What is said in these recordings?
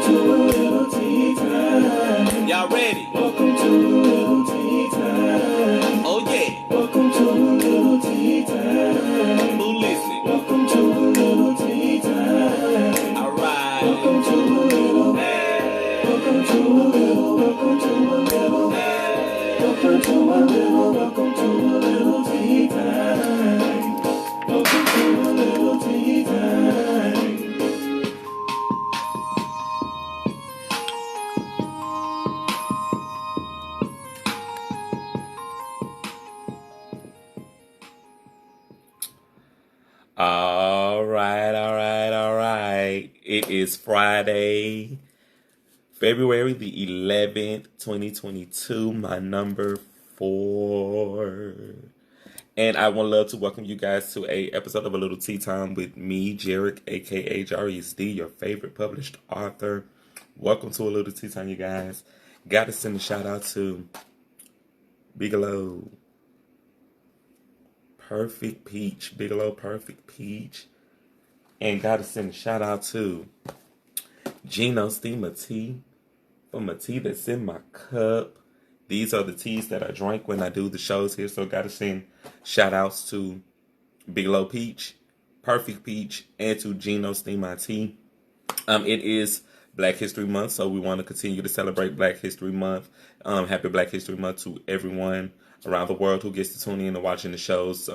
to a little tea time. Y'all ready? Welcome to a little tea time. Oh yeah. Welcome to a little tea time. Who listening? Welcome to a little tea time. Alright. Welcome to a little. Welcome to a little. Welcome to a little. Welcome to a little. Welcome to a little tea time. Welcome to a little tea time. Alright. It is Friday, February the 11th, 2022, my number 4. And I would love to welcome you guys to a episode of A Little Tea Time with me, Jarek, aka JaresD, your favorite published author. Welcome to A Little Tea Time, you guys. Gotta send a shout out to Bigelow Perfect Peach. And gotta send a shout out to Gino Steamer Tea for my tea that's in my cup. These are the teas that I drink when I do the shows here. So gotta send shout outs to Bigelow Peach, Perfect Peach, and to Gino Steamer Tea. It is Black History Month, so we want to continue to celebrate Black History Month. Happy Black History Month to everyone around the world who gets to tune in and watching the shows.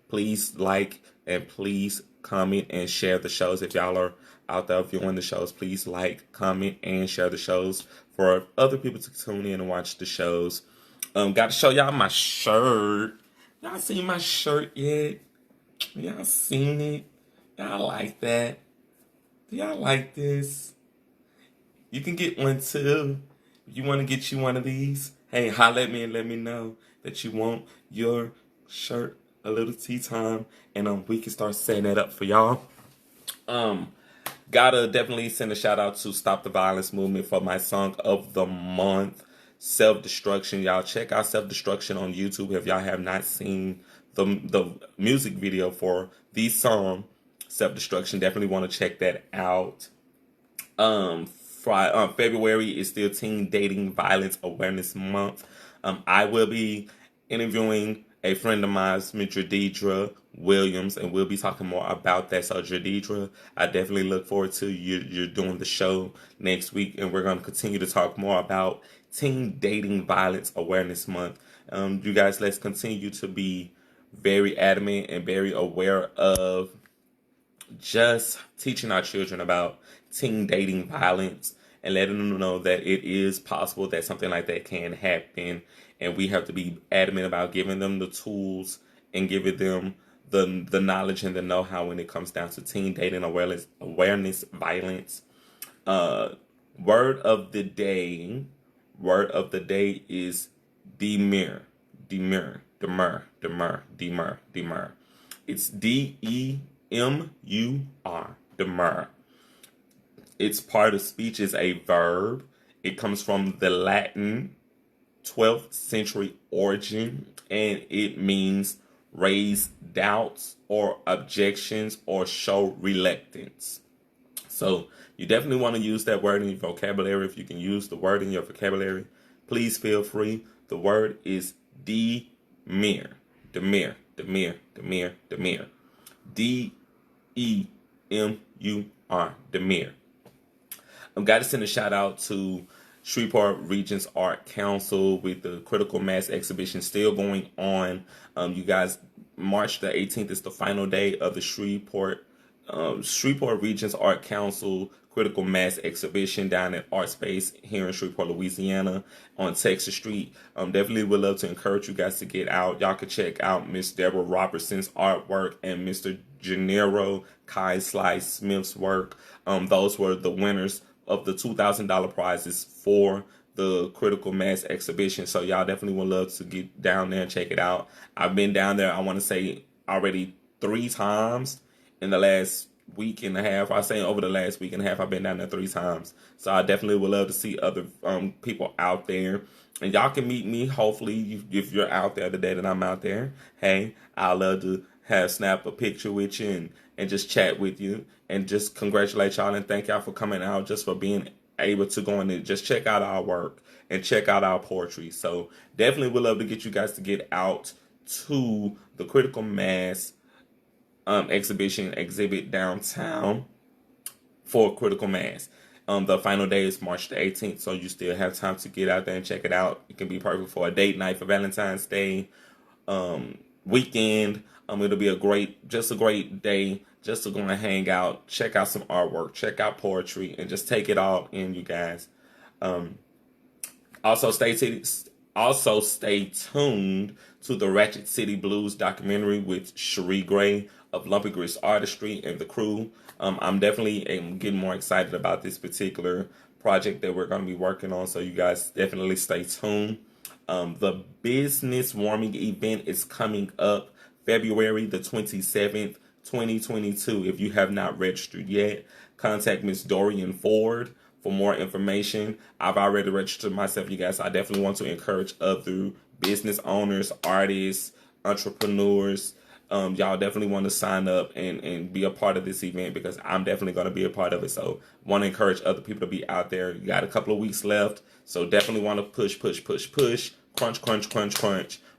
Please like and please comment and share the shows. If y'all are out there viewing the shows, please like, comment, and share the shows for other people to tune in and watch the shows. Got to show y'all my shirt. Y'all seen my shirt yet? Y'all seen it? Y'all like that? Do y'all like this? You can get one too. If you want to get you one of these, hey, holla at me and let me know that you want your shirt, A Little Tea Time, and we can start setting that up for y'all. Gotta definitely send a shout out to Stop the Violence Movement for my song of the month, Self-Destruction. Y'all check out Self-Destruction on YouTube if y'all have not seen the music video for the song Self-Destruction. Definitely want to check that out. February is still Teen Dating Violence Awareness Month. I will be interviewing a friend of mine, Jadidra Williams, and we'll be talking more about that. So Jadidra, I definitely look forward to you're doing the show next week, and we're going to continue to talk more about Teen Dating Violence Awareness Month. You guys, let's continue to be very adamant and very aware of just teaching our children about teen dating violence and letting them know that it is possible that something like that can happen. And we have to be adamant about giving them the tools and giving them the knowledge and the know-how when it comes down to teen dating awareness violence. Word of the day is demur. It's DEMUR, demur. Its part of speech is a verb. It comes from the Latin 12th century origin, and it means raise doubts or objections or show reluctance. So you definitely want to use that word in your vocabulary. If you can use the word in your vocabulary, please feel free. The word is demur. DEMUR. DEMUR. I've got to send a shout out to Shreveport Region's Art Council with the Critical Mass exhibition still going on. You guys, March the 18th is the final day of the Shreveport Region's Art Council Critical Mass exhibition down at Art Space here in Shreveport, Louisiana on Texas Street. Definitely would love to encourage you guys to get out. Y'all could check out Miss Deborah Robertson's artwork and Mr. Gennaro Kai Slice Smith's work. Those were the winners of the $2,000 prizes for the Critical Mass exhibition. So y'all definitely would love to get down there and check it out. I've been down there, I want to say, already 3 times in the last week and a half. I say over the last week and a half, I've been down there 3 times. So I definitely would love to see other people out there. And y'all can meet me, hopefully, if you're out there the day that I'm out there. Hey, I'd love to snap a picture with you and just chat with you and just congratulate y'all and thank y'all for coming out, just for being able to go in and just check out our work and check out our poetry. So definitely would love to get you guys to get out to the Critical Mass exhibit downtown for Critical Mass. The final day is March the 18th, so you still have time to get out there and check it out. It can be perfect for a date night for Valentine's Day, weekend. It'll be a great day just to go and hang out, check out some artwork, check out poetry, and just take it all in, you guys. Also stay tuned to the Ratchet City Blues documentary with Cherie Gray of Lumpy Grist Artistry and the crew. I'm definitely getting more excited about this particular project that we're going to be working on, so you guys definitely stay tuned. The business warming event is coming up February the 27th, 2022. If you have not registered yet, contact Miss Dorian Ford for more information. I've already registered myself, you guys. I definitely want to encourage other business owners, artists, entrepreneurs. Y'all definitely want to sign up and be a part of this event, because I'm definitely going to be a part of it. So want to encourage other people to be out there. You got a couple of weeks left, so definitely want to push, crunch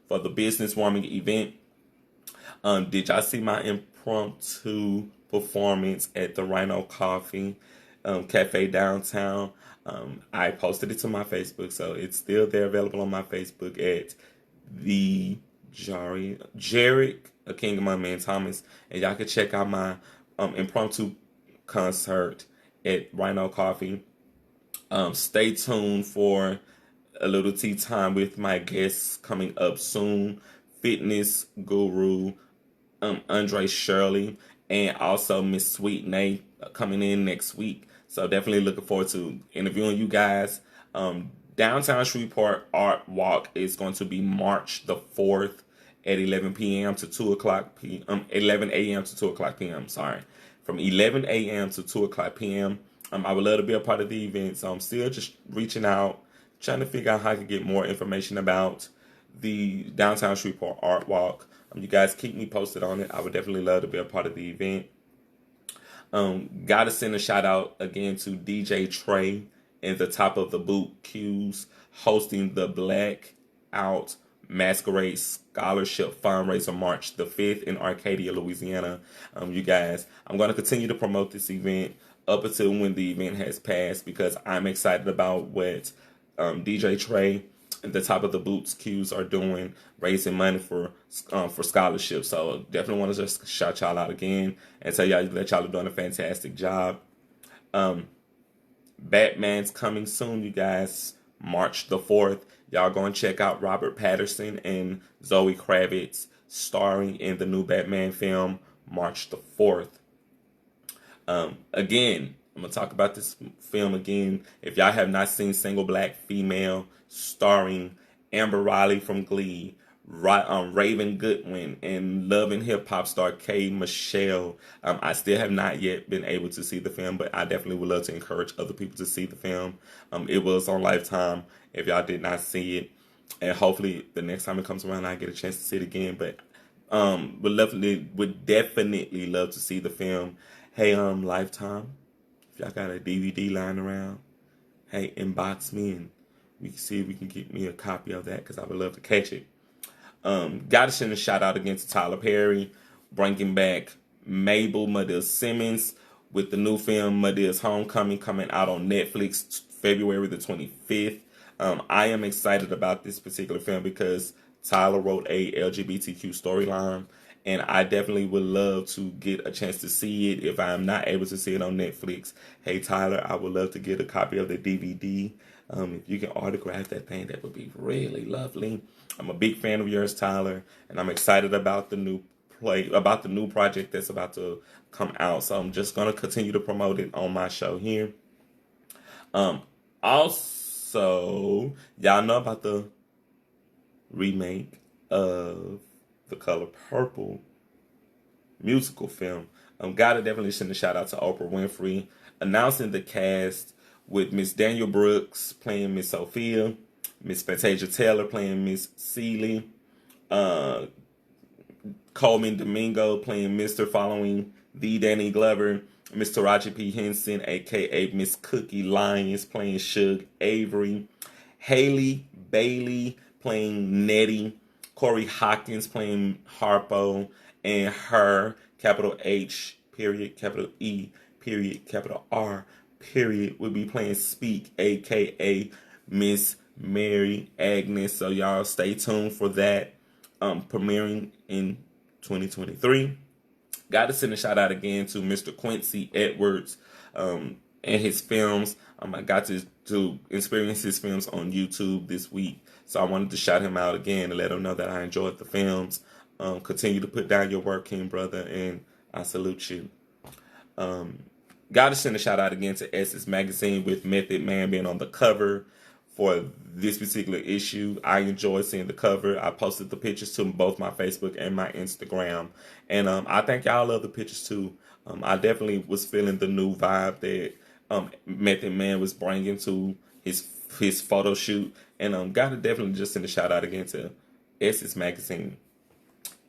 for the business warming event. Did y'all see my impromptu performance at the Rhino Coffee Cafe downtown? I posted it to my Facebook, so it's still there, available on my Facebook at the Jarek, a King of My Man Thomas, and y'all can check out my impromptu concert at Rhino Coffee. Stay tuned for a Lil Tea Time with my guests coming up soon. Fitness guru Andre Shirley, and also Miss Sweet Nay coming in next week. So definitely looking forward to interviewing you guys. Downtown Shreveport Art Walk is going to be March the 4th at 11 p.m. to 2 o'clock p.m. 11 a.m. to 2 o'clock p.m. Sorry, from 11 a.m. to 2 o'clock p.m. I would love to be a part of the event, so I'm still just reaching out, trying to figure out how I can get more information about the Downtown Shreveport Art Walk. You guys keep me posted on it. I would definitely love to be a part of the event. Gotta send a shout out again to DJ Trey and the Top of the Boot Q's hosting the Blackout Masquerade Scholarship Fundraiser March the 5th in Arcadia, Louisiana. You guys, I'm going to continue to promote this event up until when the event has passed, because I'm excited about what DJ Trey and the Top of the Boots Q's are doing, raising money for scholarships. So definitely want to just shout y'all out again and tell y'all that y'all are doing a fantastic job. Batman's coming soon, you guys. March the 4th. Y'all go and check out Robert Pattinson and Zoe Kravitz starring in the new Batman film March the 4th. Again, I'm going to talk about this film again. If y'all have not seen Single Black Female, starring Amber Riley from Glee, Raven Goodwin, and Love and Hip Hop star K. Michelle, I still have not yet been able to see the film, but I definitely would love to encourage other people to see the film. It was on Lifetime if y'all did not see it, and hopefully the next time it comes around I get a chance to see it again. But would definitely love to see the film. Hey, Lifetime, if y'all got a DVD lying around, hey, inbox me and we can see if we can get me a copy of that, because I would love to catch it. Gotta send a shout out again to Tyler Perry, bringing back Mabel Madea Simmons with the new film Madea's Homecoming, coming out on Netflix February the 25th. I am excited about this particular film because Tyler wrote a LGBTQ storyline, and I definitely would love to get a chance to see it if I'm not able to see it on Netflix. Hey, Tyler, I would love to get a copy of the DVD. If you can autograph that thing, that would be really lovely. I'm a big fan of yours, Tyler, and I'm excited about the new project that's about to come out. So I'm just going to continue to promote it on my show here. Also, y'all know about the remake of The Color Purple musical film. Gotta definitely send a shout out to Oprah Winfrey announcing the cast with Miss Daniel Brooks playing Miss Sophia, Miss Fantasia Taylor playing Miss Seeley, Coleman Domingo playing Mr. following the Danny Glover, Miss Taraji P. Henson, aka Miss Cookie Lyons, playing Suge Avery. Haley Bailey playing Nettie. Corey Hawkins playing Harpo. And her, capital H, period, capital E, period, capital R, period, will be playing Speak, aka Miss Mary Agnes. So y'all stay tuned for that, premiering in 2023. Got to send a shout out again to Mr. Quincy Edwards, and his films. I got to experience his films on YouTube this week, so I wanted to shout him out again and let him know that I enjoyed the films. Continue to put down your work, King brother, and I salute you. Got to send a shout out again to Essence Magazine, with Method Man being on the cover for this particular issue. I enjoyed seeing the cover. I posted the pictures to both my Facebook and my Instagram, and I think y'all love the pictures too. I definitely was feeling the new vibe that Method Man was bringing to his photo shoot, and gotta definitely just send a shout out again to Essence Magazine.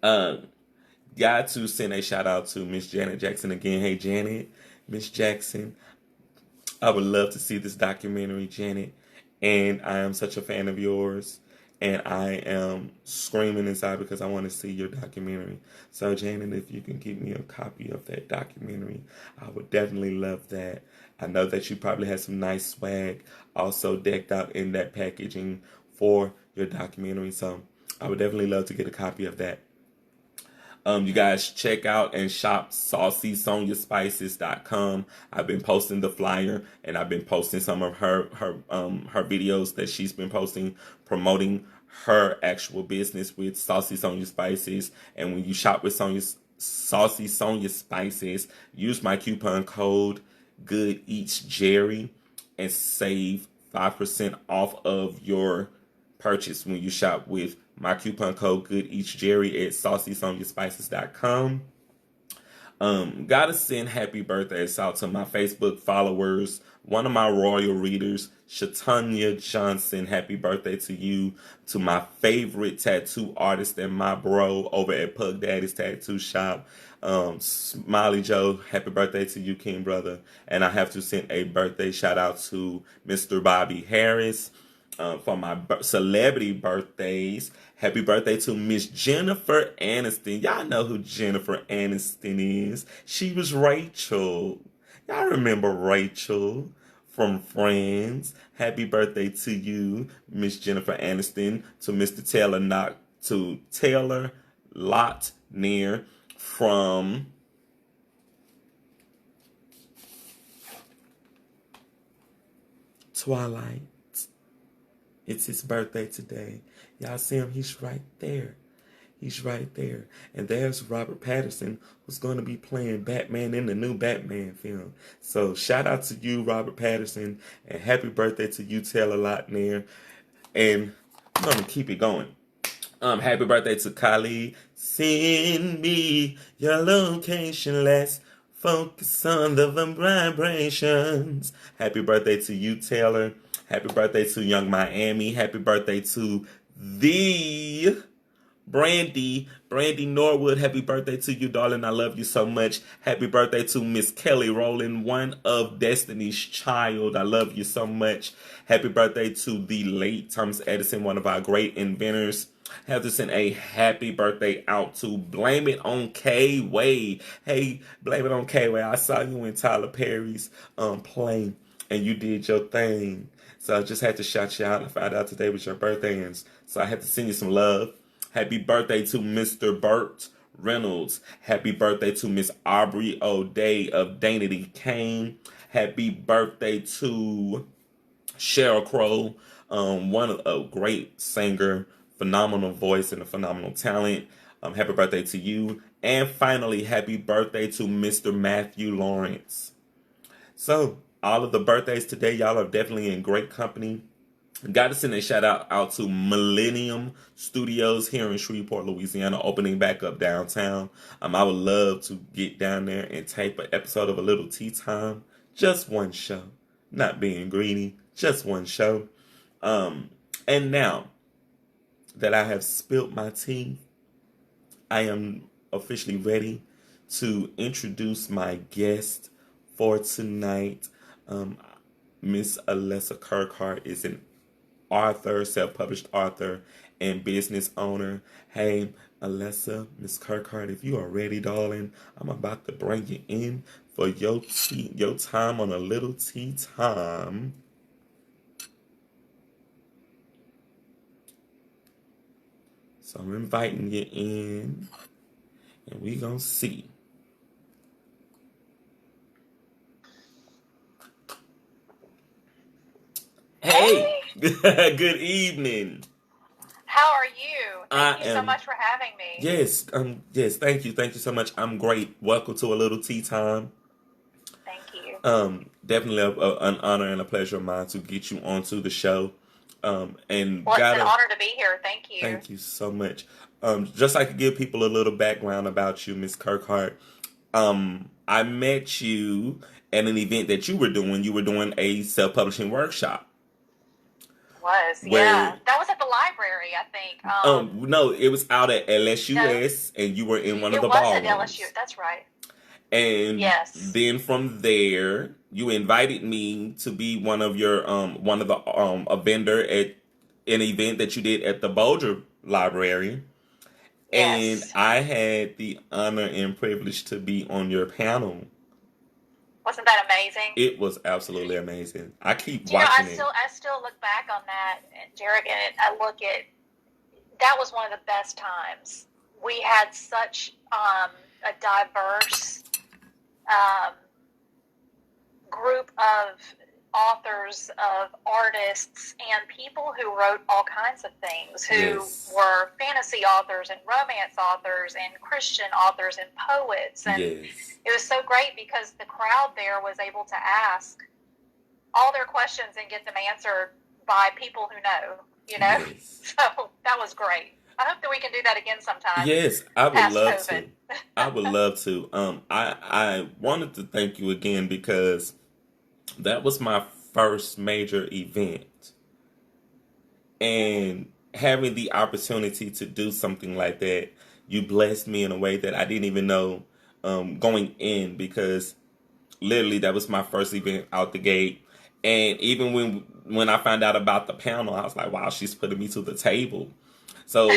Got to send a shout out to Miss Janet Jackson again. Hey Janet, Miss Jackson, I would love to see this documentary, Janet. And I am such a fan of yours. And I am screaming inside because I want to see your documentary. So, Janet, if you can give me a copy of that documentary, I would definitely love that. I know that you probably had some nice swag also decked out in that packaging for your documentary. So, I would definitely love to get a copy of that. You guys check out and shop SaucySoniaSpices.com. I've been posting the flyer, and I've been posting some of her videos that she's been posting promoting her actual business with Saucy Sonia Spices. And when you shop with Saucy Sonia Spices, use my coupon code Good Eats Jerry and save 5% off of your purchase when you shop with my coupon code Good Eats Jerry at SaucySoniaSpices.com. Gotta send happy birthdays out to my Facebook followers. One of my royal readers, Shatanya Johnson, happy birthday to you. To my favorite tattoo artist and my bro over at Pug Daddy's Tattoo Shop, Smiley Joe, happy birthday to you, King brother. And I have to send a birthday shout out to Mr. Bobby Harris. For my celebrity birthdays, happy birthday to Miss Jennifer Aniston. Y'all know who Jennifer Aniston is. She was Rachel. Y'all remember Rachel from Friends. Happy birthday to you, Miss Jennifer Aniston. To Mr. Taylor Lautner from Twilight. It's his birthday today. Y'all see him? He's right there. He's right there. And there's Robert Pattinson, who's going to be playing Batman in the new Batman film. So shout out to you, Robert Pattinson, and happy birthday to you, Taylor Lautner. And I'm going to keep it going. Happy birthday to Kylie. Send me your location. Let's focus on the vibrations. Happy birthday to you, Taylor. Happy birthday to Young Miami. Happy birthday to the Brandy Norwood. Happy birthday to you, darling. I love you so much. Happy birthday to Miss Kelly Rowland, one of Destiny's Child. I love you so much. Happy birthday to the late Thomas Edison, one of our great inventors. Have to send a happy birthday out to Blame It on K-Way. Hey, Blame It on K-Way. I saw you in Tyler Perry's play, and you did your thing. So I just had to shout you out and find out today was your birthday. And so I had to send you some love. Happy birthday to Mr. Burt Reynolds. Happy birthday to Miss Aubrey O'Day of Danity Kane. Happy birthday to Sheryl Crow, one of a great singer, phenomenal voice, and a phenomenal talent. Happy birthday to you. And finally, happy birthday to Mr. Matthew Lawrence. So, all of the birthdays today, y'all are definitely in great company. Got to send a shout out to Millennium Studios here in Shreveport, Louisiana, opening back up downtown. I would love to get down there and tape an episode of a Lil Tea Time. Just one show. Not being greedy. Just one show. And now that I have spilt my tea, I am officially ready to introduce my guest for tonight. Miss Alyssia Kirkhart is an author, self-published author, and business owner. Hey, Alyssia, Miss Kirkhart, if you are ready, darling, I'm about to bring you in for your time on a Little Tea Time. So I'm inviting you in, and we gonna see. Hey, good evening. How are you? Thank you so am. much for having me. Yes. Thank you so much. I'm great. Welcome to a Little Tea Time. Thank you. Definitely an honor and a pleasure of mine to get you onto the show. Well, it's an honor to be here. Thank you. Thank you so much. Just like to give people a little background about you, Miss Kirkhart. I met you at an event that you were doing. You were doing a self-publishing workshop. Yeah. That was at the library, I think. No, it was out at LSUS, and you were in one of the ballrooms. It was at LSU. That's right. And yes. Then from there, you invited me to be one of a vendor at an event that you did at the Boulder Library. Yes. And I had the honor and privilege to be on your panel. Wasn't that amazing? It was absolutely amazing. I keep watching it. I still look back on that, Jarek, and I look at that was one of the best times. We had such a diverse group of authors, of artists, and people who wrote all kinds of things, who were fantasy authors and romance authors and Christian authors and poets. And it was so great because the crowd there was able to ask all their questions and get them answered by people who know, So that was great. I hope that we can do that again sometime. Yes, I would love to. I would love to. I wanted to thank you again because that was my first major event. And having the opportunity to do something like that, you blessed me in a way that I didn't even know going in, because literally that was my first event out the gate. And even when I found out about the panel, I was like, wow, she's putting me to the table. So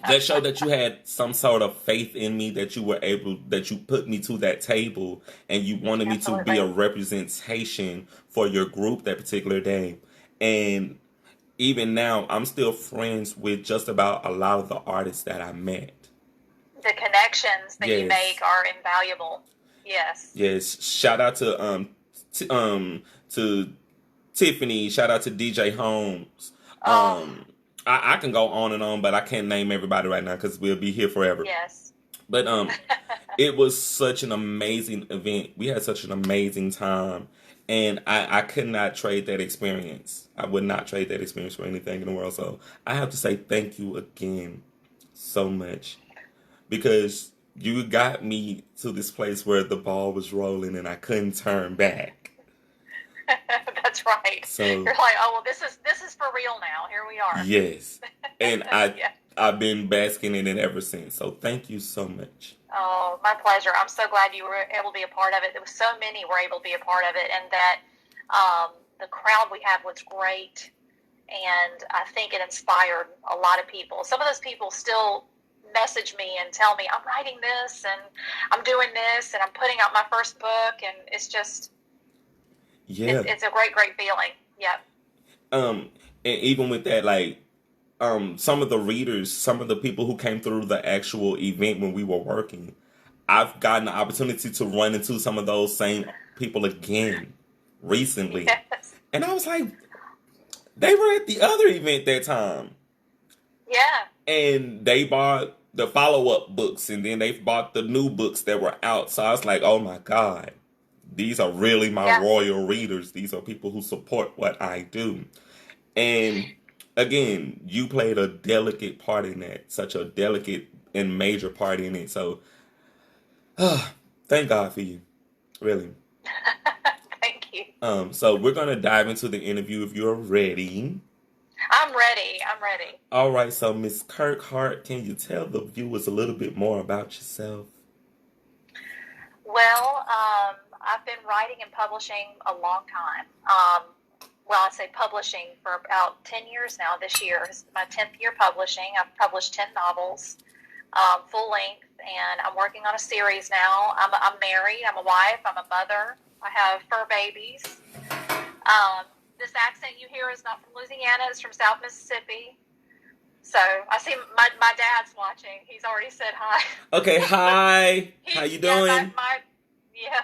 that showed that you had some sort of faith in me, that you put me to that table, and you wanted me to be a representation for your group that particular day. And even now, I'm still friends with just about a lot of the artists that I met. The connections that you make are invaluable. Yes. Yes. Shout out to Tiffany. Shout out to DJ Holmes. I can go on and on, but I can't name everybody right now because we'll be here forever. Yes. But it was such an amazing event. We had such an amazing time. And I could not trade that experience. I would not trade that experience for anything in the world. So I have to say thank you again so much. Because you got me to this place where the ball was rolling and I couldn't turn back. That's right. So you're like, oh well, this is for real now. Here we are. Yes, and I've been basking in it ever since. So thank you so much. Oh, my pleasure. I'm so glad you were able to be a part of it. There was so many were able to be a part of it, and that the crowd we had was great, and I think it inspired a lot of people. Some of those people still message me and tell me, I'm writing this and I'm doing this and I'm putting out my first book, and it's just. Yeah, it's a great feeling. Yep. And even with that, like, some of the readers, some of the people who came through the actual event when we were working, I've gotten the opportunity to run into some of those same people again recently. Yes. And I was like, they were at the other event that time. Yeah. And they bought the follow-up books, and then they bought the new books that were out. So I was like, oh my God. These are really my royal readers. These are people who support what I do. And again, you played a delicate part in that, such a delicate and major part in it. So, thank God for you, really. Thank you. So we're going to dive into the interview if you're ready. I'm ready. All right. So, Miss Kirkhart, can you tell the viewers a little bit more about yourself? Well, I've been writing and publishing a long time. Well, I say publishing for about 10 years now. This year is my 10th year publishing. I've published 10 novels, full length, and I'm working on a series now. I'm married. I'm a wife. I'm a mother. I have fur babies. This accent you hear is not from Louisiana. It's from South Mississippi. So I see my dad's watching. He's already said hi. Okay, hi. How you doing? Yeah.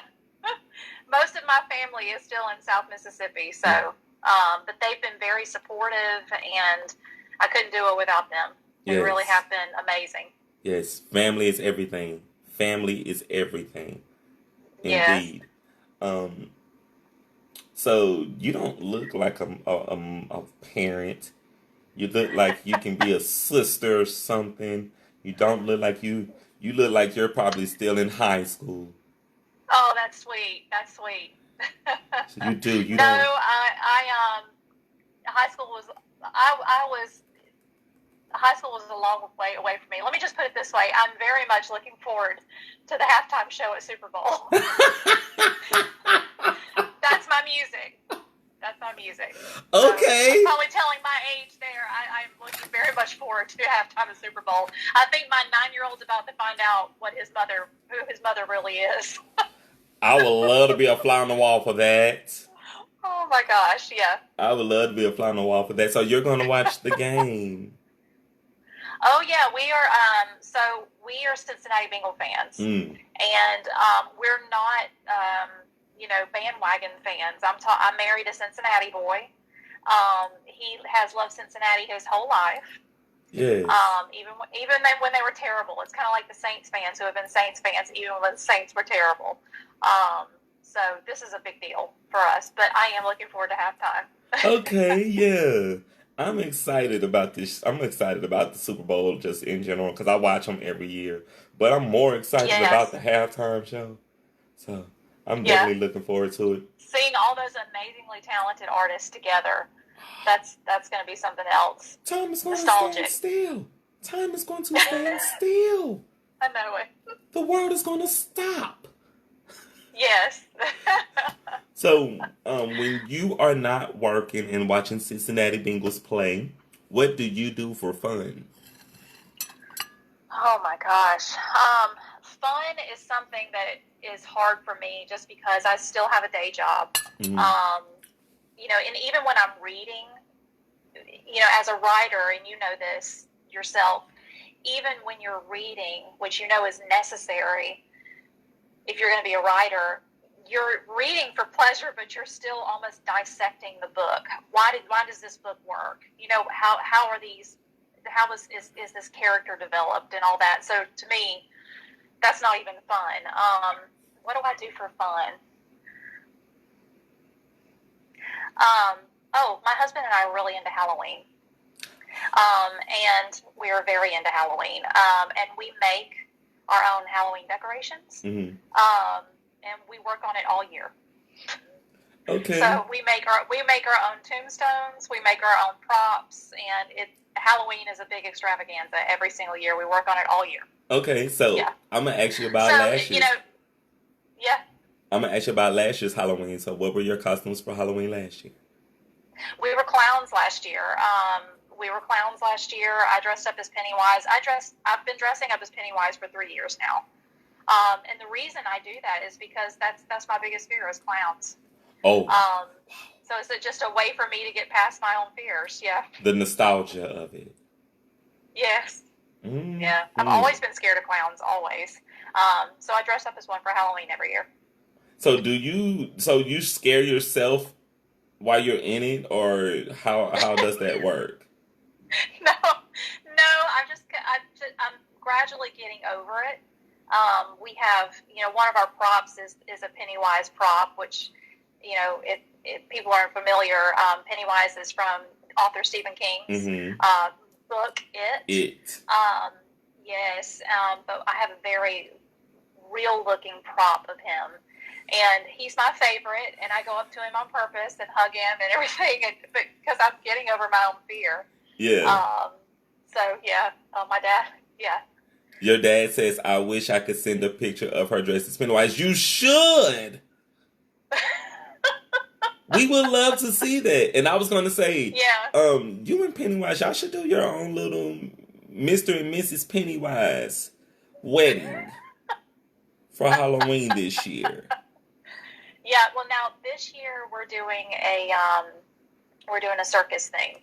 Most of my family is still in South Mississippi, so but they've been very supportive, and I couldn't do it without them. They really have been amazing. Yes, family is everything. Family is everything. Indeed. Yes. So you don't look like a parent. You look like you can be a sister or something. You don't look like you look like you're probably still in high school. Oh, that's sweet. That's sweet. So you do. You no, don't. high school was a long way away from me. Let me just put it this way: I'm very much looking forward to the halftime show at Super Bowl. That's my music. That's my music. Okay. So I'm probably telling my age there. I'm looking very much forward to halftime of Super Bowl. I think my 9-year-old's about to find out who his mother really is. I would love to be a fly on the wall for that. Oh my gosh, yeah. I would love to be a fly on the wall for that. So you're going to watch the game. Oh yeah, we are. So we are Cincinnati Bengal fans, and we're not, bandwagon fans. I'm married a Cincinnati boy. He has loved Cincinnati his whole life. Yes. Even when they were terrible, it's kind of like the Saints fans who have been Saints fans even when the Saints were terrible. So this is a big deal for us, but I am looking forward to halftime. Okay, yeah. I'm excited about this. I'm excited about the Super Bowl just in general because I watch them every year. But I'm more excited about the halftime show. So I'm definitely looking forward to it. Seeing all those amazingly talented artists together, that's going to be something else. Time is going to stand still. Time is going to stand still. I know it. The world is going to stop. Yes. So, when you are not working and watching Cincinnati Bengals play, what do you do for fun? Oh my gosh. Fun is something that is hard for me just because I still have a day job. Mm-hmm. And even when I'm reading, as a writer, and you know this yourself, even when you're reading, which is necessary, if you're going to be a writer, you're reading for pleasure, but you're still almost dissecting the book. Why does this book work? How is this character developed and all that? So to me, that's not even fun. What do I do for fun? My husband and I are really into Halloween. And we are very into Halloween. And we make our own Halloween decorations. Mm-hmm. And we work on it all year. Okay. So we make our own tombstones, we make our own props, and Halloween is a big extravaganza every single year. We work on it all year. Okay, so I'm gonna ask you about last year. I'm gonna ask you about last year's Halloween. So what were your costumes for Halloween last year? We were clowns last year. I dressed up as Pennywise. I've been dressing up as Pennywise for 3 years now. And the reason I do that is because that's my biggest fear is clowns. Oh. So it's just a way for me to get past my own fears. Yeah. The nostalgia of it. Yes. Mm-hmm. Yeah. I've always been scared of clowns, always. So I dress up as one for Halloween every year. So you scare yourself while you're in it, or how does that work? No. I'm gradually getting over it. We have, one of our props is a Pennywise prop, which, if people aren't familiar, Pennywise is from author Stephen King's book, It. Yes, but I have a very real-looking prop of him, and he's my favorite, and I go up to him on purpose and hug him and everything, because I'm getting over my own fear. Yeah. My dad, yeah. Your dad says, I wish I could send a picture of her dressed as Pennywise. You should! We would love to see that. And I was gonna say, Yeah. you and Pennywise, y'all should do your own little Mr. and Mrs. Pennywise wedding for Halloween this year. Yeah. Well, now this year we're doing a circus theme,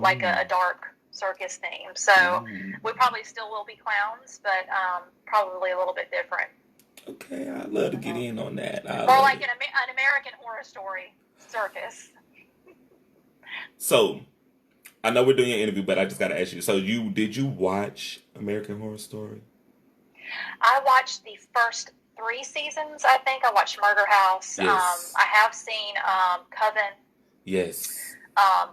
like a dark circus theme. So we probably still will be clowns, but probably a little bit different. Okay, I'd love to get in on that. Or like an American Horror Story circus. So, I know we're doing an interview, but I just got to ask you. So, did you watch American Horror Story? I watched the first 3 seasons. I think I watched Murder House. Yes. I have seen Coven. Yes.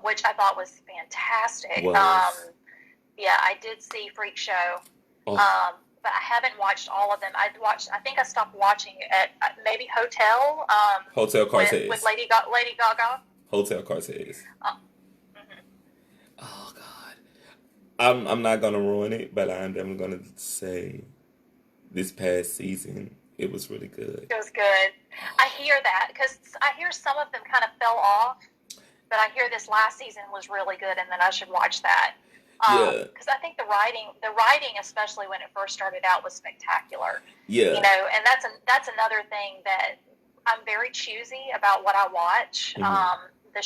Which I thought was fantastic. Yeah, I did see Freak Show. Oh. But I haven't watched all of them. I think I stopped watching at maybe Hotel. Hotel Cortez. With Lady Gaga. Hotel Cortez. Oh God, I'm not gonna ruin it, but I'm gonna say this past season it was really good. It was good. I hear that because I hear some of them kind of fell off, but I hear this last season was really good, and then I should watch that. Yeah. Because I think the writing, especially when it first started out, was spectacular. Yeah. You know, and that's another thing that I'm very choosy about what I watch. The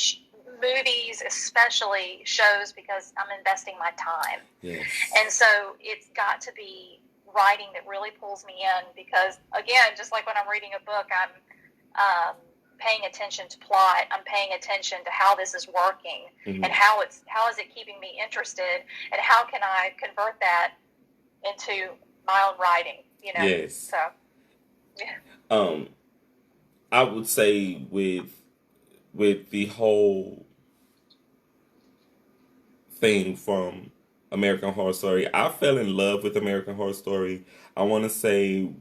movies, especially shows, because I'm investing my time. Yes. And so it's got to be writing that really pulls me in because, again, just like when I'm reading a book, I'm paying attention to plot. I'm paying attention to how this is working and how is it keeping me interested, and how can I convert that into my own writing, you know? Yes. So, yeah. I would say with the whole thing from American Horror Story, I fell in love with American Horror Story. I want to say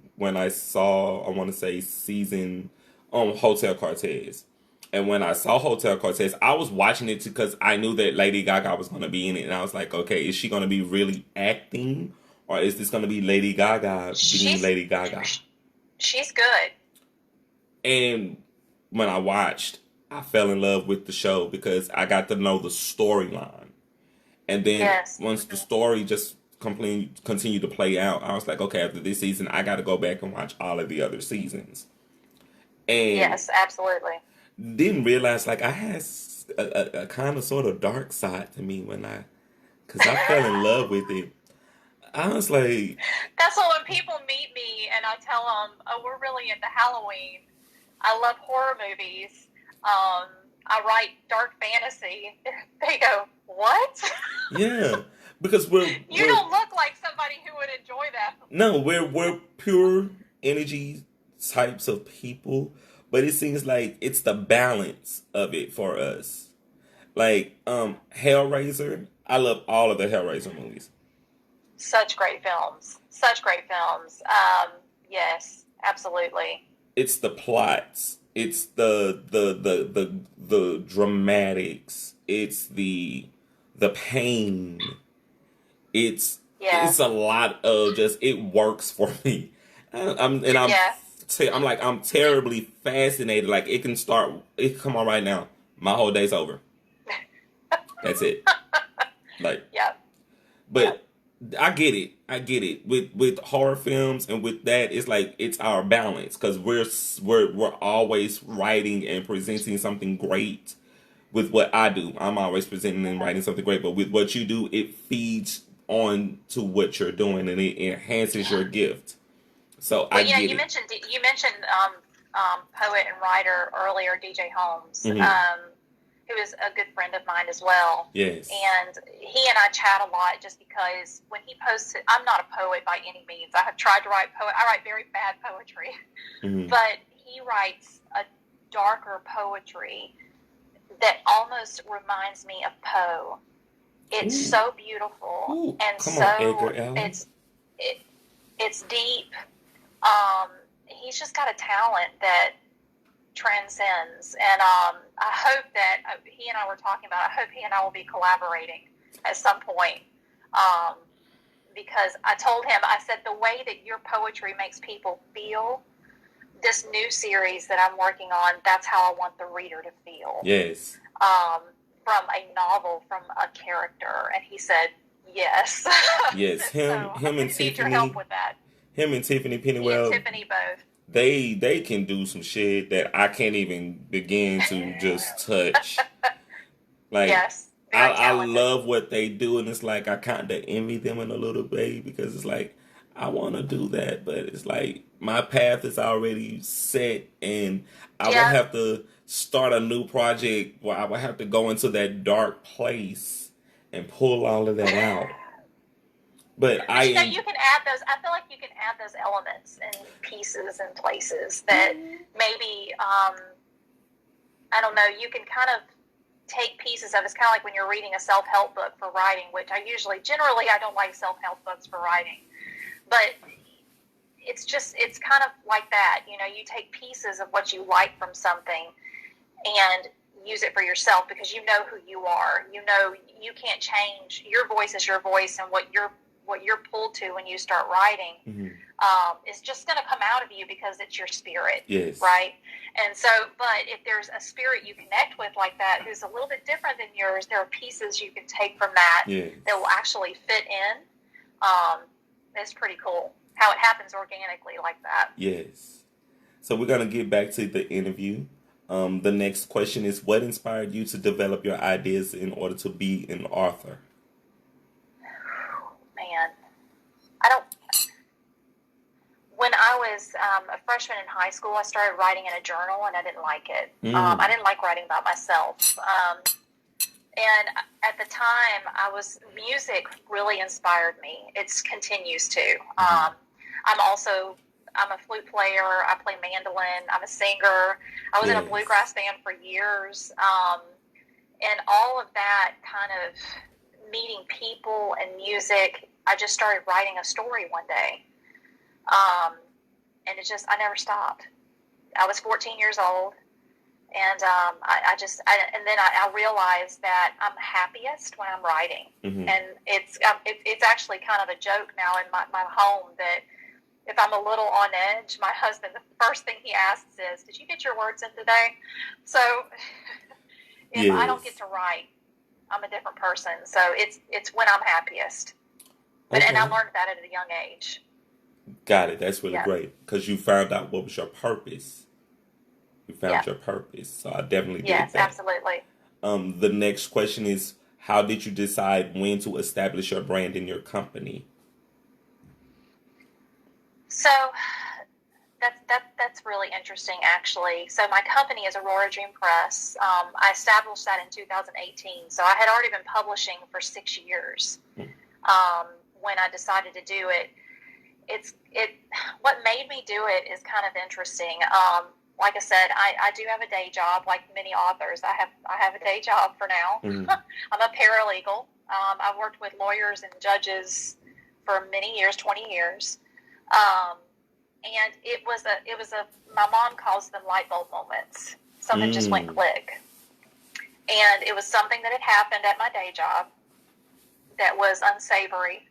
season Hotel Cortez. And when I saw Hotel Cortez, I was watching it because I knew that Lady Gaga was going to be in it. And I was like, okay, is she going to be really acting? Or is this going to be Lady Gaga being Lady Gaga? She's good. And when I watched, I fell in love with the show because I got to know the storyline. And then once the story just continued to play out, I was like, okay, after this season, I got to go back and watch all of the other seasons. And yes, absolutely. Didn't realize like I had a kind of sort of dark side to me because I fell in love with it. I was like, that's what when people meet me and I tell them, oh, we're really into Halloween. I love horror movies. I write dark fantasy. They go, what? Yeah, because you don't look like somebody who would enjoy that. No, we're pure energy types of people, but it seems like it's the balance of it for us. Like Hellraiser, I love all of the Hellraiser movies. Such great films. Yes, absolutely. It's the plots. It's the dramatics. It's the pain. It's a lot of just it works for me. I'm terribly fascinated. Like it can come on right now. My whole day's over. That's it. Like but I get it. With horror films and with that, it's like it's our balance because we're always writing and presenting something great. With what I do, I'm always presenting and writing something great. But with what you do, it feeds on to what you're doing and it enhances your gift. So I get it. You mentioned poet and writer earlier, DJ Holmes. Who is a good friend of mine as well. Yes. And he and I chat a lot just because when he posts it, I'm not a poet by any means. I have tried to write I write very bad poetry. But he writes a darker poetry that almost reminds me of Poe. It's so beautiful and it's deep. He's just got a talent that transcends, and I hope that he and I were talking about. I hope he and I will be collaborating at some point, because I told him, I said, the way that your poetry makes people feel, this new series that I'm working on, that's how I want the reader to feel. Yes. From a novel, from a character. And he said, yes. Yes, him and need your Tiffany. help with that. Him and Tiffany He Pennywell. and Tiffany both. They can do some shit that I can't even begin to just touch. Like, yes, I love what they do, and it's like I kind of envy them in a little way because it's like I want to do that, but it's like my path is already set, and I would have to start a new project where I would have to go into that dark place and pull all of that out. But you know, you can add those. I feel like you can add those elements and pieces and places that maybe I don't know. You can kind of take pieces of. It's kind of like when you're reading a self-help book for writing, which generally I don't like self-help books for writing, but it's kind of like that. You know, you take pieces of what you like from something and use it for yourself because you know who you are. You know, you can't change. Your voice is your voice, and what you're pulled to when you start writing is just going to come out of you because it's your spirit, right? And so, but if there's a spirit you connect with like that who's a little bit different than yours, there are pieces you can take from that that will actually fit in. It's pretty cool how it happens organically like that. Yes. So we're going to get back to the interview. The next question is, what inspired you to develop your ideas in order to be an author? Man, when I was a freshman in high school, I started writing in a journal, and I didn't like it. I didn't like writing about myself. And at the time, music really inspired me. It continues to. I'm a flute player. I play mandolin. I'm a singer. I was in a bluegrass band for years. And all of that kind of meeting people and music, I just started writing a story one day. And I never stopped. I was 14 years old. And I realized that I'm happiest when I'm writing. And it's actually kind of a joke now in my home that if I'm a little on edge, my husband, the first thing he asks is, "Did you get your words in today?" So if I don't get to write, I'm a different person. So it's when I'm happiest. And I learned that at a young age. Got it. That's really great because you found out what was your purpose. You found your purpose. So I definitely did that. Yes, absolutely. The next question is, how did you decide when to establish your brand in your company? So that's really interesting, actually. So my company is Aurora Dream Press. I established that in 2018. So I had already been publishing for 6 years when I decided to do it. What made me do it is kind of interesting. Like I said, I do have a day job, like many authors. I have a day job for now. I'm a paralegal. I've worked with lawyers and judges for many years, 20 years. And it was my mom calls them light bulb moments. Something just went click. And it was something that had happened at my day job that was unsavory.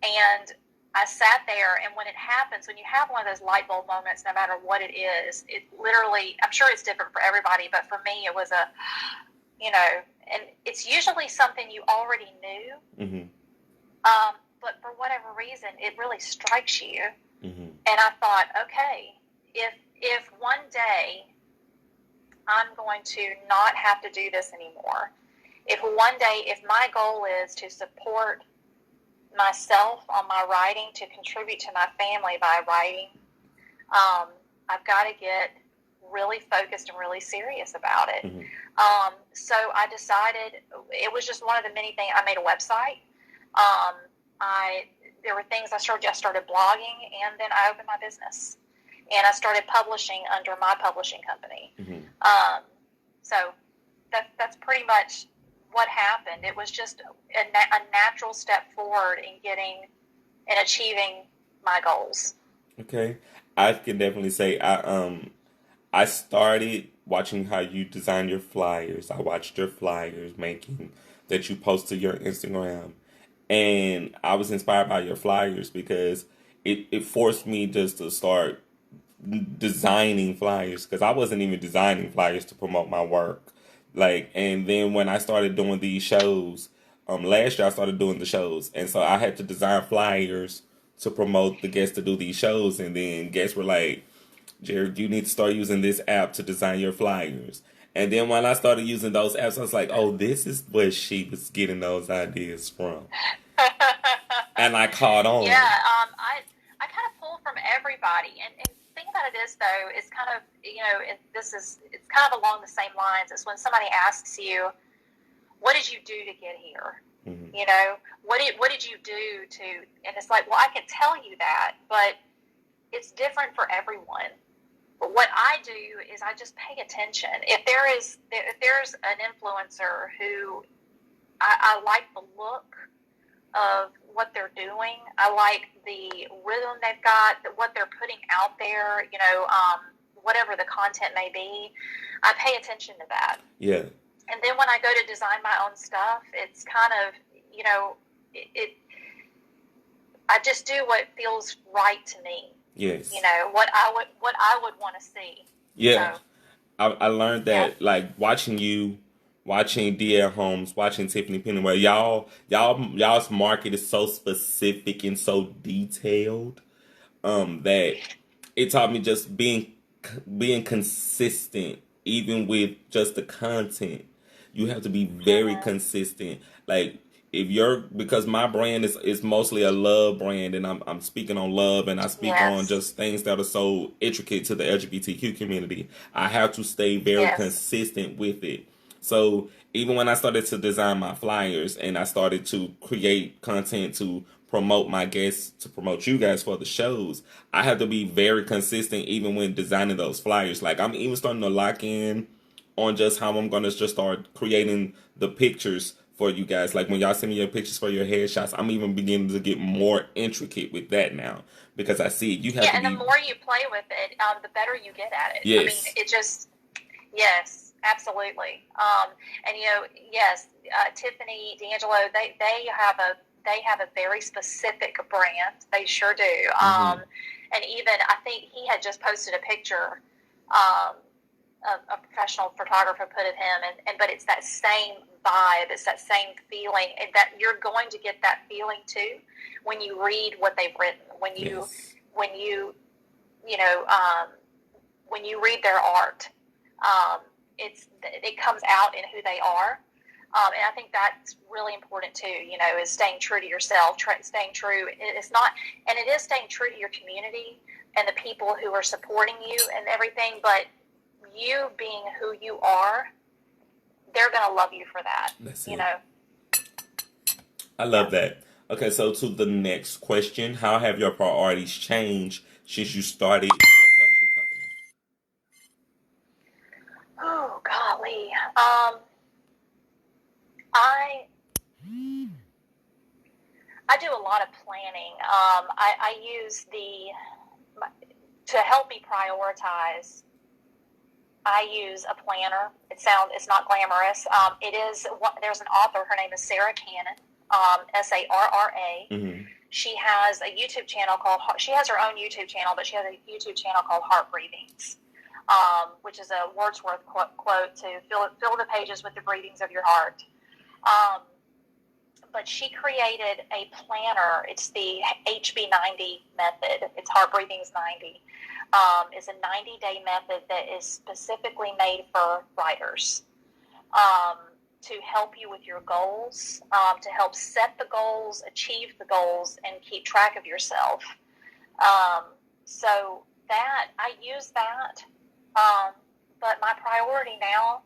And I sat there, and when it happens, when you have one of those light bulb moments, no matter what it is, it literally, I'm sure it's different for everybody, but for me, it was and it's usually something you already knew. But for whatever reason, it really strikes you. And I thought, okay, if one day I'm going to not have to do this anymore, if my goal is to support myself on my writing, to contribute to my family by writing, I've got to get really focused and really serious about it. So I decided, it was just one of the many things. I made a website. There were things I started blogging, and then I opened my business, and I started publishing under my publishing company. So that's pretty much what happened. It was just a natural step forward in achieving my goals. Okay. I can definitely say I started watching how you design your flyers. I watched your flyers making that you post to your Instagram. And I was inspired by your flyers because it forced me just to start designing flyers because I wasn't even designing flyers to promote my work. Like, and then when I started doing these shows, last year I started doing the shows, and so I had to design flyers to promote the guests to do these shows, and then guests were like, Jared, you need to start using this app to design your flyers. And then when I started using those apps, I was like, oh, this is where she was getting those ideas from. And I caught on. Yeah, I kind of pull from everybody, and the thing about it is though, it's kind of it's kind of along the same lines. It's when somebody asks you, "What did you do to get here?" Mm-hmm. You know, what did you do to? And it's like, well, I can tell you that, but it's different for everyone. But what I do is I just pay attention. If there's an influencer who I like the look of what they're doing. I like the rhythm they've got, what they're putting out there, whatever the content may be. I pay attention to that. Yeah. And then when I go to design my own stuff, it's kind of, I just do what feels right to me. Yes. What I would want to see. Yeah. So, I learned that, yeah. like, watching you, watching D.L. Holmes, watching Tiffany Pennywell, y'all's market is so specific and so detailed, that it taught me just being consistent, even with just the content. You have to be very consistent. Like, because my brand is mostly a love brand, and I'm speaking on love, and I speak on just things that are so intricate to the LGBTQ community. I have to stay very consistent with it. So even when I started to design my flyers and I started to create content to promote my guests, to promote you guys for the shows, I have to be very consistent even when designing those flyers. Like, I'm even starting to lock in on just how I'm going to just start creating the pictures for you guys. Like, when y'all send me your pictures for your headshots, I'm even beginning to get more intricate with that now, because I see you have to be... and the more you play with it, the better you get at it. Yes. I mean, it just... Yes. Absolutely. And Tiffany, D'Angelo, they have a very specific brand. They sure do. And even I think he had just posted a picture, a professional photographer put of him, but it's that same vibe, it's that same feeling, and that you're going to get that feeling too when you read what they've written, when you read their art. It comes out in who they are, and I think that's really important too. Is staying true to yourself, staying true. It's not, and it is staying true to your community and the people who are supporting you and everything. But you being who you are, they're going to love you for that. That's it. I love that. Okay, so to the next question: how have your priorities changed since you started your publishing company? Oh, golly. I do a lot of planning. I use to help me prioritize, I use a planner. It's not glamorous. There's an author, her name is Sarah Cannon, Sarra. Mm-hmm. She has a YouTube channel she has her own YouTube channel, but she has a YouTube channel called Heart Breathings. Which is a Wordsworth quote to fill the pages with the breathings of your heart. But she created a planner. It's the HB90 method. It's Heart Breathings 90. It's a 90-day method that is specifically made for writers, to help you with your goals, to help set the goals, achieve the goals, and keep track of yourself. So that I use that. But my priority now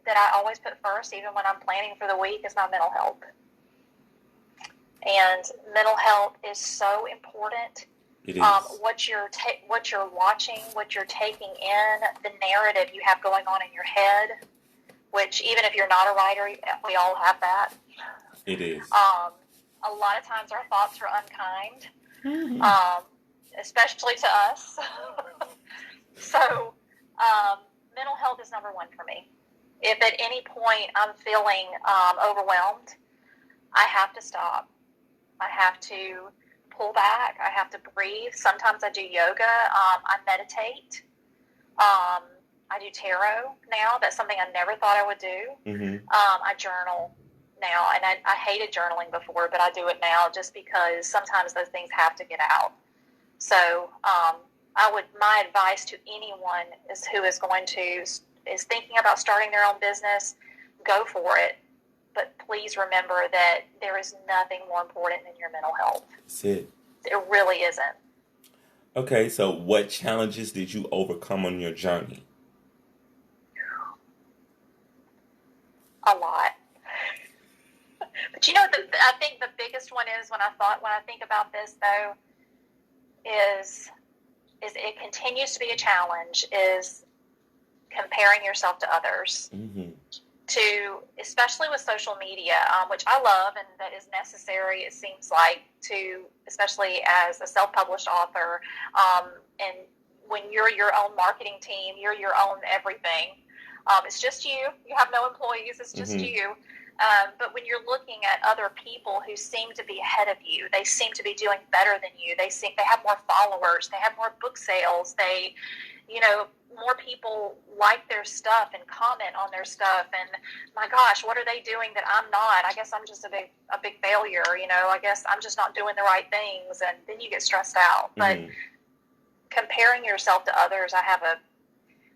that I always put first, even when I'm planning for the week, is my mental health. And mental health is so important. It is. What you're watching, what you're taking in, the narrative you have going on in your head, which even if you're not a writer, we all have that. It is. A lot of times our thoughts are unkind, especially to us. So mental health is number one for me. If at any point I'm feeling overwhelmed, I have to stop. I have to pull back. I have to breathe. Sometimes I do yoga. I meditate. I do tarot now. That's something I never thought I would do. I journal now, and I hated journaling before, but I do it now just because sometimes those things have to get out. So my advice to anyone who is thinking about starting their own business, go for it. But please remember that there is nothing more important than your mental health. That's it. It really isn't. Okay, so what challenges did you overcome on your journey? A lot. But I think the biggest one is when I think about this though, is it continues to be a challenge, is comparing yourself to others. Especially with social media, which I love and that is necessary, it seems like, especially as a self-published author, and when you're your own marketing team, you're your own everything. It's just you. You have no employees. It's just you. But when you're looking at other people who seem to be ahead of you, they seem to be doing better than you. They have more followers. They have more book sales. More people like their stuff and comment on their stuff. And my gosh, what are they doing that I'm not? I guess I'm just a big failure. I guess I'm just not doing the right things. And then you get stressed out. But comparing yourself to others,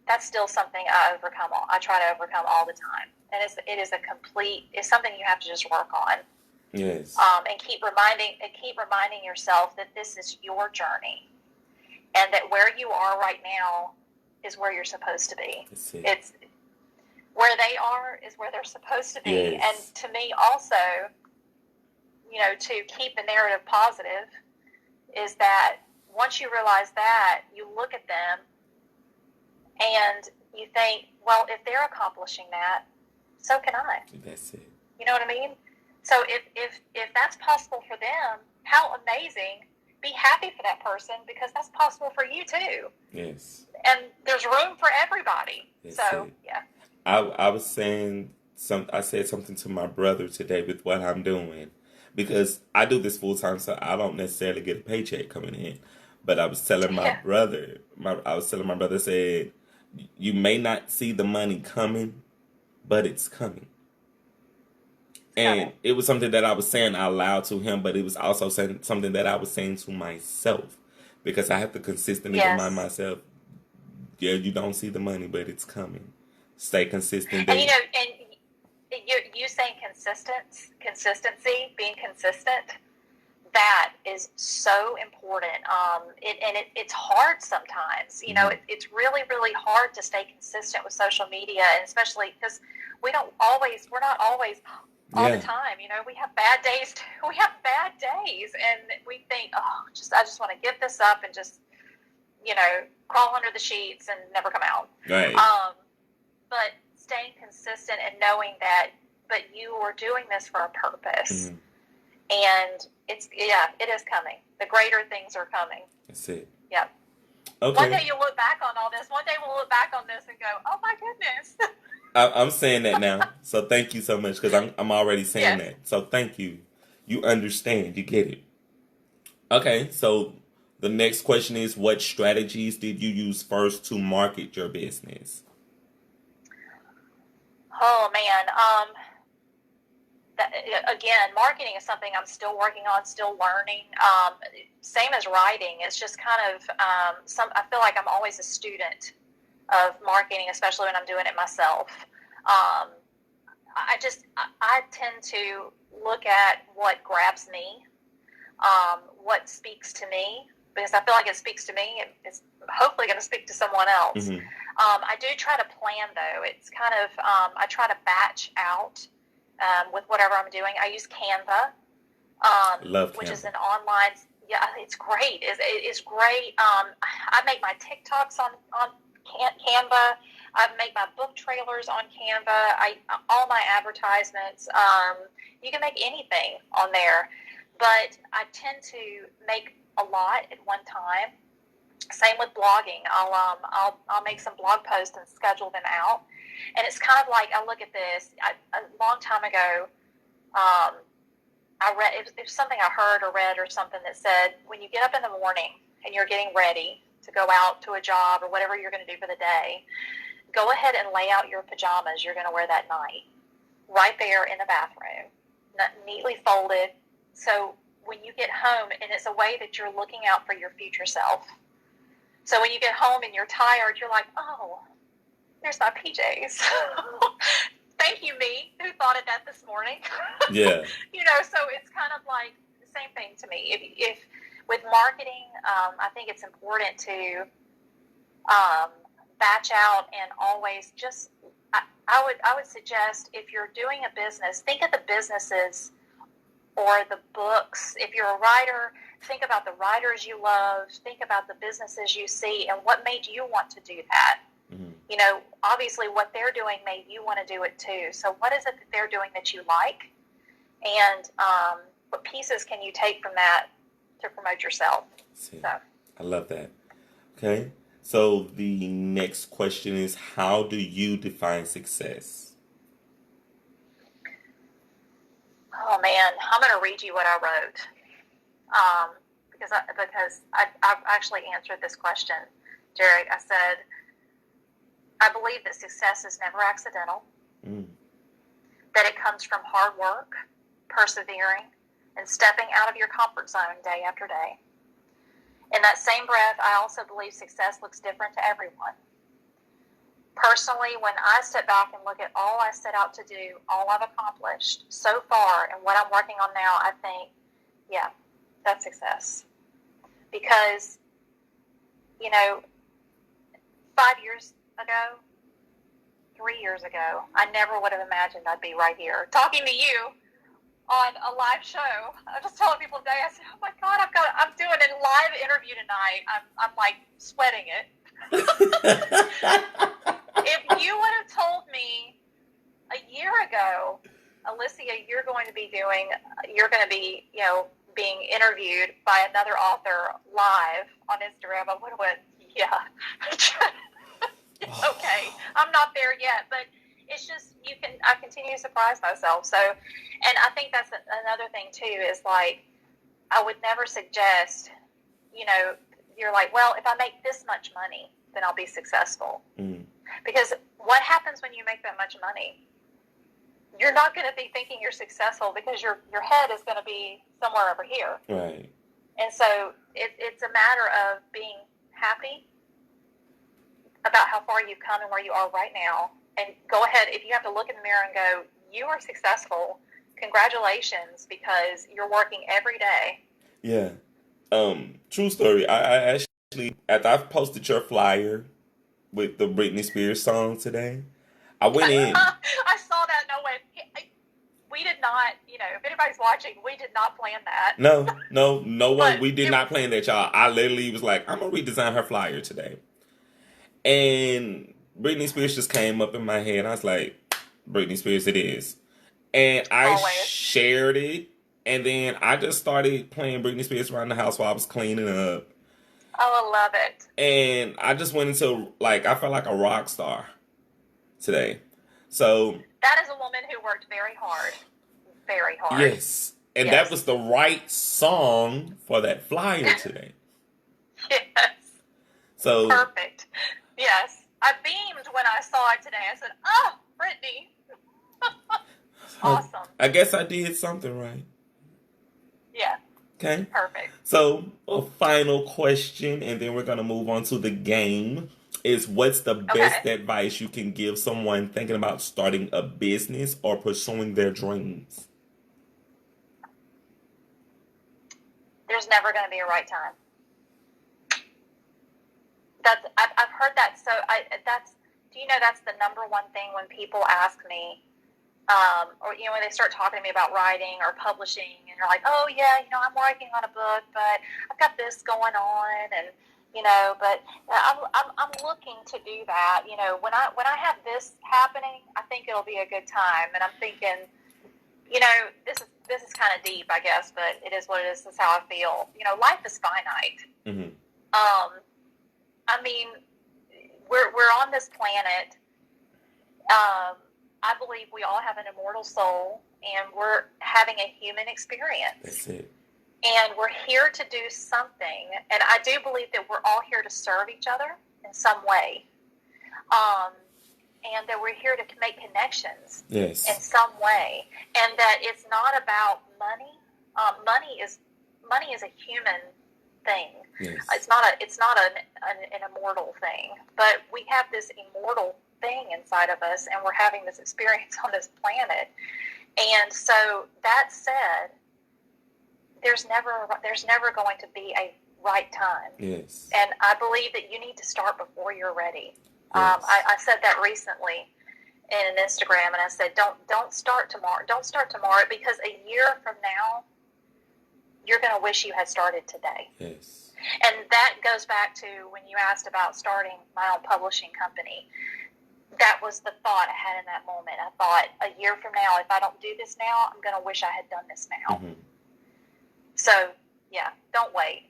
that's still something I try to overcome all the time. And it's something you have to just work on. Yes. And keep reminding yourself that this is your journey, and that where you are right now is where you're supposed to be. It's where they are is where they're supposed to be. Yes. And to me also, to keep the narrative positive is that once you realize that, you look at them and you think, well, if they're accomplishing that, so can I. That's it. You know what I mean? So if that's possible for them, how amazing. Be happy for that person, because that's possible for you too. Yes. And there's room for everybody. That's so, it. yeah. I was saying I said something to my brother today with what I'm doing, because I do this full time, so I don't necessarily get a paycheck coming in. But I was telling my brother, said, you may not see the money coming, but it's coming. And it was something that I was saying out loud to him, but it was also something that I was saying to myself, because I have to consistently remind myself, you don't see the money, but it's coming. Stay consistent. And you saying consistency, being consistent, that is so important. It's hard sometimes. It's really, really hard to stay consistent with social media, and especially because we're not always all the time. We have bad days. We have bad days, and we think, I just want to give this up and just, crawl under the sheets and never come out. Right. But staying consistent and knowing that, but you are doing this for a purpose, and it is coming. The greater things are coming. That's it. Yep. Okay. One day you'll look back on all this. One day we'll look back on this and go, oh my goodness. I'm saying that now, so thank you so much, because I'm already saying that. So thank you. You understand. You get it. Okay, so the next question is, what strategies did you use first to market your business? Oh, man. Again, marketing is something I'm still working on, still learning. Same as writing. It's just kind of I feel like I'm always a student of marketing, especially when I'm doing it myself. I tend to look at what grabs me, what speaks to me, because I feel like it speaks to me. It's hopefully going to speak to someone else. I do try to plan, though. It's kind of, I try to batch out with whatever I'm doing. I use Canva, Love which Canva. is an online, it's great. It's great. I make my TikToks on Canva. I make my book trailers on Canva. All my advertisements. You can make anything on there, but I tend to make a lot at one time. Same with blogging. I'll make some blog posts and schedule them out. And it's kind of like, I look at this. A long time ago, I read, it was something I heard or read or something that said, when you get up in the morning and you're getting ready to go out to a job or whatever you're going to do for the day, go ahead and lay out your pajamas you're going to wear that night right there in the bathroom, neatly folded. So when you get home, and it's a way that you're looking out for your future self. So when you get home and you're tired, you're like, oh, there's my PJs. Thank you, me, who thought of that this morning. Yeah. So it's kind of like the same thing to me. If with marketing, I think it's important to batch out and always just, I would suggest, if you're doing a business, think of the businesses or the books. If you're a writer, think about the writers you love, think about the businesses you see, and what made you want to do that. Mm-hmm. Obviously what they're doing made you want to do it too. So what is it that they're doing that you like? And what pieces can you take from that to promote yourself? So. I love that. Okay. So the next question is, how do you define success? Oh man, I'm going to read you what I wrote. Because I've actually answered this question, Jerry. I said, I believe that success is never accidental, that it comes from hard work, persevering, and stepping out of your comfort zone day after day. In that same breath, I also believe success looks different to everyone. Personally, when I step back and look at all I set out to do, all I've accomplished so far, and what I'm working on now, I think, yeah, that's success. Because, 5 years ago, 3 years ago, I never would have imagined I'd be right here talking to you on a live show. I was telling people today, I said, oh my God, I'm doing a live interview tonight. I'm like sweating it. If you would have told me a year ago, Alyssia, you're going to be, being interviewed by another author live on Instagram, I would have went, yeah. Okay, I'm not there yet, but it's just, I continue to surprise myself. So, and I think that's another thing too, is like, I would never suggest, you're like, well, if I make this much money, then I'll be successful. Mm. Because what happens when you make that much money? You're not going to be thinking you're successful, because your head is going to be somewhere over here. Right. And so it's a matter of being happy about how far you've come and where you are right now. And go ahead, if you have to look in the mirror and go, you are successful, congratulations, because you're working every day. Yeah. True story. I actually, after I posted your flyer with the Britney Spears song today, I went in. I saw that and I went, we did not, if anybody's watching, we did not plan that. No one, we did not plan that, y'all. I literally was like, I'm going to redesign her flyer today. And Britney Spears just came up in my head. I was like, Britney Spears it is. And I shared it. And then I just started playing Britney Spears around the house while I was cleaning up. Oh, I love it. And I just went into, I felt like a rock star today. So that is a woman who worked very hard. Very hard. Yes. And that was the right song for that flyer today. Yes. So perfect. Yes. I beamed when I saw it today. I said, oh, Britney. Awesome. I guess I did something right. Yeah. Okay. Perfect. So a final question, and then we're going to move on to the game, is what's the best advice you can give someone thinking about starting a business or pursuing their dreams? There's never going to be a right time. I've heard that. So that's the number one thing when people ask me, or when they start talking to me about writing or publishing, and you're like, oh yeah, I'm working on a book, but I've got this going on, and but I'm looking to do that. When I have this happening, I think it'll be a good time, and I'm thinking, this is kind of deep, I guess, but it is what it is. That's how I feel. Life is finite. Mm-hmm. I mean, we're on this planet. I believe we all have an immortal soul, and we're having a human experience. That's it. And we're here to do something. And I do believe that we're all here to serve each other in some way. And that we're here to make connections in some way. And that it's not about money. Money is a human thing. Yes. It's not an immortal thing. But we have this immortal thing inside of us, and we're having this experience on this planet. And so that said, there's never going to be a right time. Yes. And I believe that you need to start before you're ready. Yes. I said that recently in an Instagram, and I said, don't start tomorrow. Don't start tomorrow, because a year from now, you're going to wish you had started today. Yes. And that goes back to when you asked about starting my own publishing company. That was the thought I had in that moment. I thought, a year from now, if I don't do this now, I'm going to wish I had done this now. Mm-hmm. So, yeah, don't wait.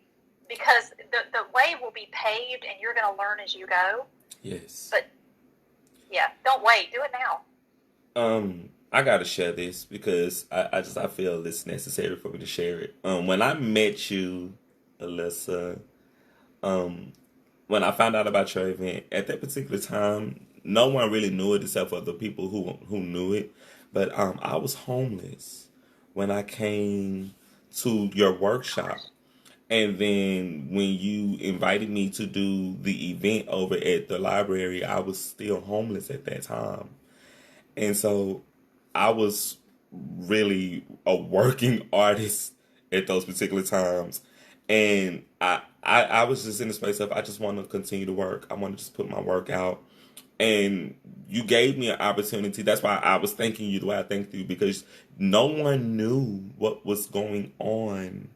Because the way will be paved, and you're going to learn as you go. Yes. But, yeah, don't wait. Do it now. I gotta share this because I feel it's necessary for me to share it. When I met you, Alyssia, when I found out about your event, at that particular time, no one really knew it except for the people who knew it. But I was homeless when I came to your workshop. And then when you invited me to do the event over at the library, I was still homeless at that time. And so I was really a working artist at those particular times. And I was just in the space of, I just want to continue to work. I want to just put my work out. And you gave me an opportunity. That's why I was thanking you the way I thanked you, because no one knew what was going on.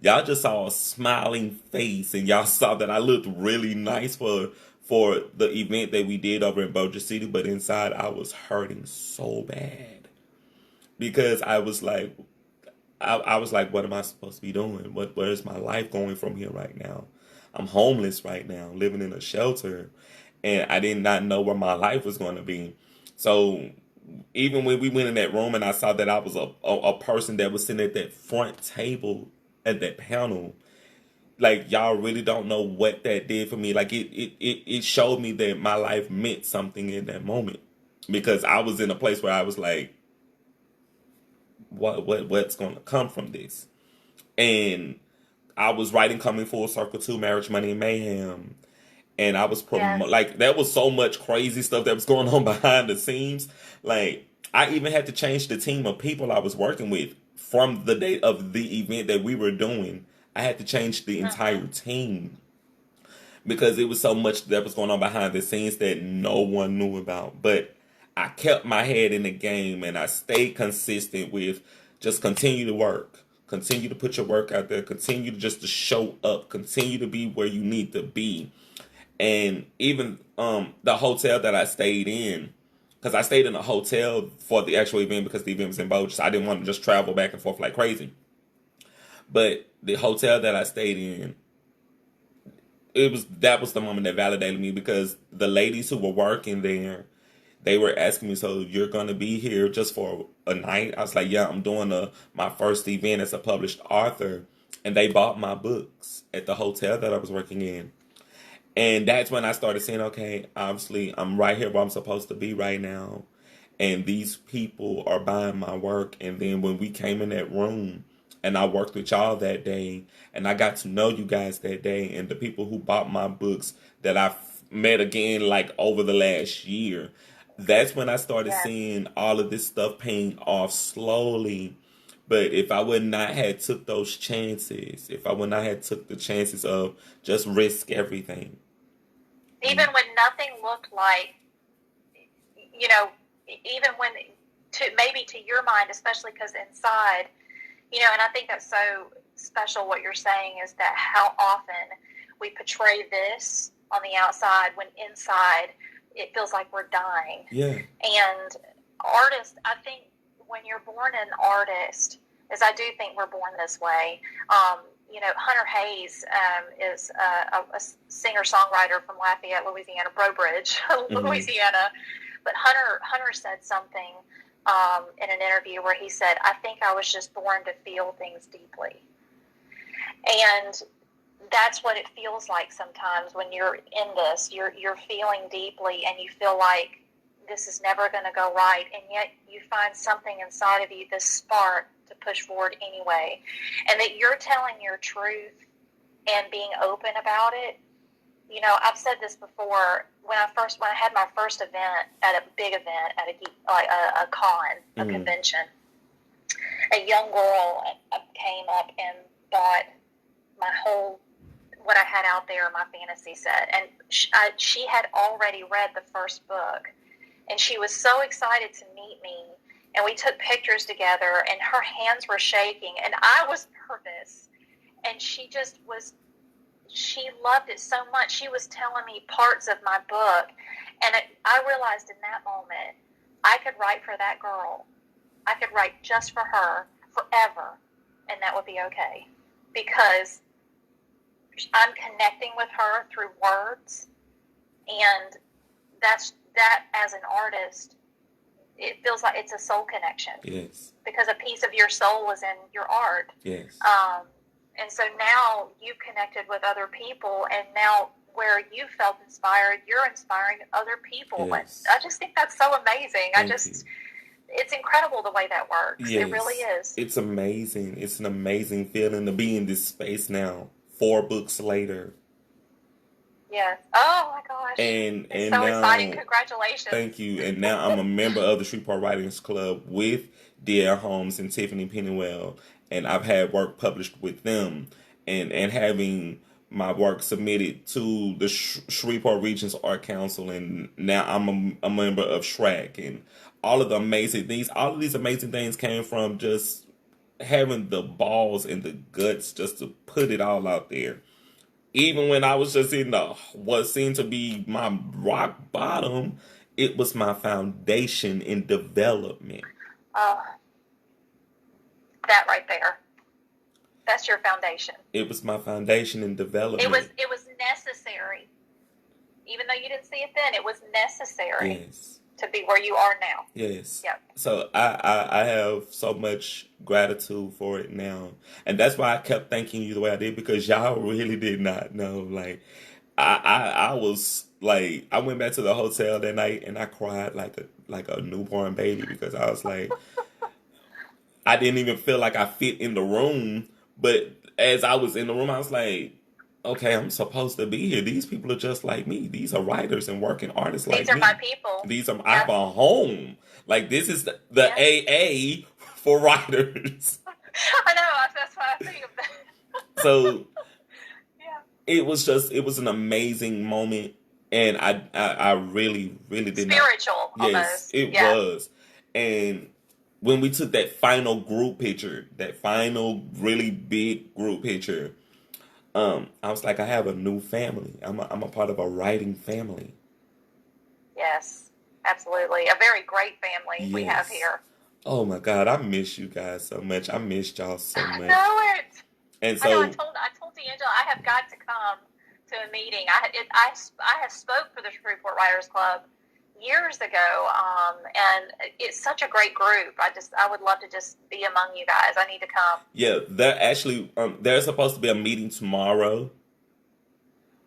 Y'all just saw a smiling face, and y'all saw that I looked really nice for the event that we did over in Bossier City, but inside I was hurting so bad because I was like, what am I supposed to be doing? Where is my life going from here right now? I'm homeless right now, living in a shelter, and I did not know where my life was going to be. So even when we went in that room and I saw that I was a person that was sitting at that front table at that panel, like, y'all really don't know what that did for me. Like, it showed me that my life meant something in that moment, because I was in a place where I was like, what's going to come from this? And I was writing Coming Full Circle 2, Marriage, Money, and Mayhem. And I was like, there was so much crazy stuff that was going on behind the scenes. Like, I even had to change the team of people I was working with from the date of the event that we were doing. I had to change the entire team because it was so much that was going on behind the scenes that no one knew about. But I kept my head in the game, and I stayed consistent with just continue to work, continue to put your work out there, continue to just to show up, continue to be where you need to be. And even the hotel that I stayed in, because I stayed in a hotel for the actual event because the event was in Bossier, so I didn't want to just travel back and forth like crazy. But the hotel that I stayed in, that was the moment that validated me, because the ladies who were working there, they were asking me, so you're going to be here just for a night? I was like, yeah, I'm doing my first event as a published author. And they bought my books at the hotel that I was working in. And that's when I started saying, okay, obviously I'm right here where I'm supposed to be right now. And these people are buying my work. And then when we came in that room and I worked with y'all that day, and I got to know you guys that day, and the people who bought my books that I met again like over the last year, that's when I started seeing all of this stuff paying off slowly. But if I would not have took those chances, if I would not have took the chances of just risk everything. Even when nothing looked like, even when, maybe to your mind, especially because inside, and I think that's so special what you're saying, is that how often we portray this on the outside when inside it feels like we're dying. Yeah. And artists, I think when you're born an artist, as I do think we're born this way, Hunter Hayes is a singer-songwriter from Lafayette, Louisiana, Louisiana. But Hunter said something in an interview where he said, I think I was just born to feel things deeply. And that's what it feels like sometimes when you're in this. You're feeling deeply and you feel like this is never going to go right, and yet you find something inside of you, this spark to push forward anyway, and that you're telling your truth and being open about it. You know, I've said this before. When I had my first event at a big event at a con, a convention, a young girl came up and bought my whole, what I had out there, my fantasy set, and she had already read the first book, and she was so excited to meet me, and we took pictures together, and her hands were shaking, and I was nervous, and she loved it so much. She was telling me parts of my book, and I realized in that moment, I could write for that girl. I could write just for her forever, and that would be okay, because I'm connecting with her through words, and that as an artist, it feels like it's a soul connection. Yes. Because a piece of your soul is in your art. Yes. And so now you've connected with other people, and now where you felt inspired, you're inspiring other people. Yes. And I just think that's so amazing. Thank you. It's incredible the way that works. Yes. It really is. It's amazing. It's an amazing feeling to be in this space now, 4 books later. Yes. Oh my gosh. And it's so now, exciting. Congratulations. Thank you. And now I'm a member of the Shreveport Writers Club with D.L. Holmes and Tiffany Pennywell. And I've had work published with them, and having my work submitted to the Shreveport Region's Art Council, and now I'm a member of SHRAC, and all of the amazing things. All of these amazing things came from just having the balls and the guts just to put it all out there. Even when I was just in what seemed to be my rock bottom, it was my foundation in development. That right there. That's your foundation. It was my foundation in development. It was necessary. Even though you didn't see it then, it was necessary. Yes. To be where you are now. Yes. Yep. So I have so much gratitude for it now. And that's why I kept thanking you the way I did, because y'all really did not know. Like I was like, I went back to the hotel that night and I cried like a newborn baby, because I was like, I didn't even feel like I fit in the room. But as I was in the room, I was like, okay, I'm supposed to be here. These people are just like me. These are writers and working artists like me. These are my people. I have a home. Like, this is the AA for writers. I know. That's why I think of that. So it was an amazing moment. And I really, really did spiritual, not. Yes, almost. It was. And when we took that final group picture, that final really big group picture, I was like, I have a new family. I'm a part of a writing family. Yes, absolutely. A very great family we have here. Oh my God, I miss you guys so much. I missed y'all so much. I know it. And so I told D'Angelo I have got to come to a meeting. I have spoke for the Shreveport Writers Club years ago, and it's such a great group. I would love to just be among you guys. I need to come. Yeah, they're actually there's supposed to be a meeting tomorrow,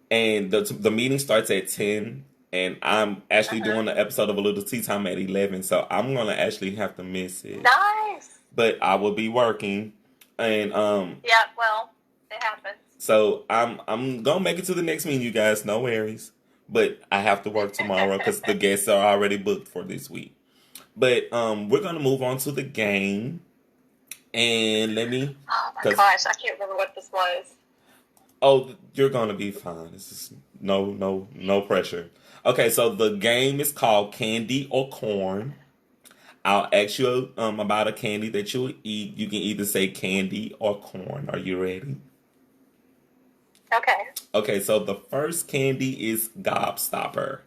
and the meeting starts at 10, and I'm actually doing an episode of A Lil Tea Time at 11, so I'm gonna actually have to miss it. Nice. But I will be working, and yeah, well, it happens. So I'm gonna make it to the next meeting, you guys. No worries. But I have to work tomorrow because the guests are already booked for this week. But we're going to move on to the game. And let me... Oh, my gosh. I can't remember what this was. Oh, you're going to be fine. This is no pressure. Okay, so the game is called Candy or Corn. I'll ask you about a candy that you'll eat. You can either say candy or corn. Are you ready? Okay. Okay, so the first candy is Gobstopper.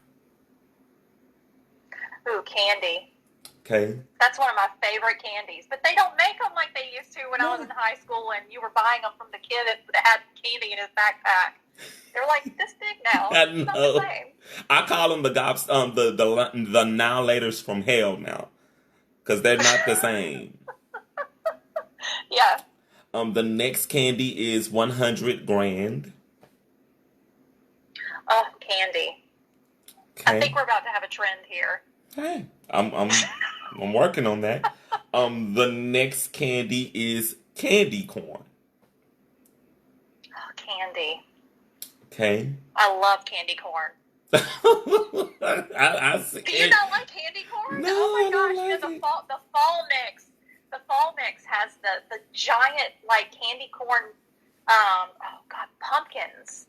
Ooh, candy. Okay. That's one of my favorite candies. But they don't make them like they used to when I was in high school and you were buying them from the kid that had candy in his backpack. They're like this big now. I It's not know. the same. I call them the now laters from hell now. because they're not the same. Yeah. The next candy is 100 grand. Oh, candy. Okay. I think we're about to have a trend here. Hey, I'm working on that. The next candy is candy corn. Oh, candy. Okay. I love candy corn. I see. Do you not like candy corn? No, Oh my I gosh! don't like The it. fall mix. The fall mix has the giant like candy corn. Oh God, pumpkins.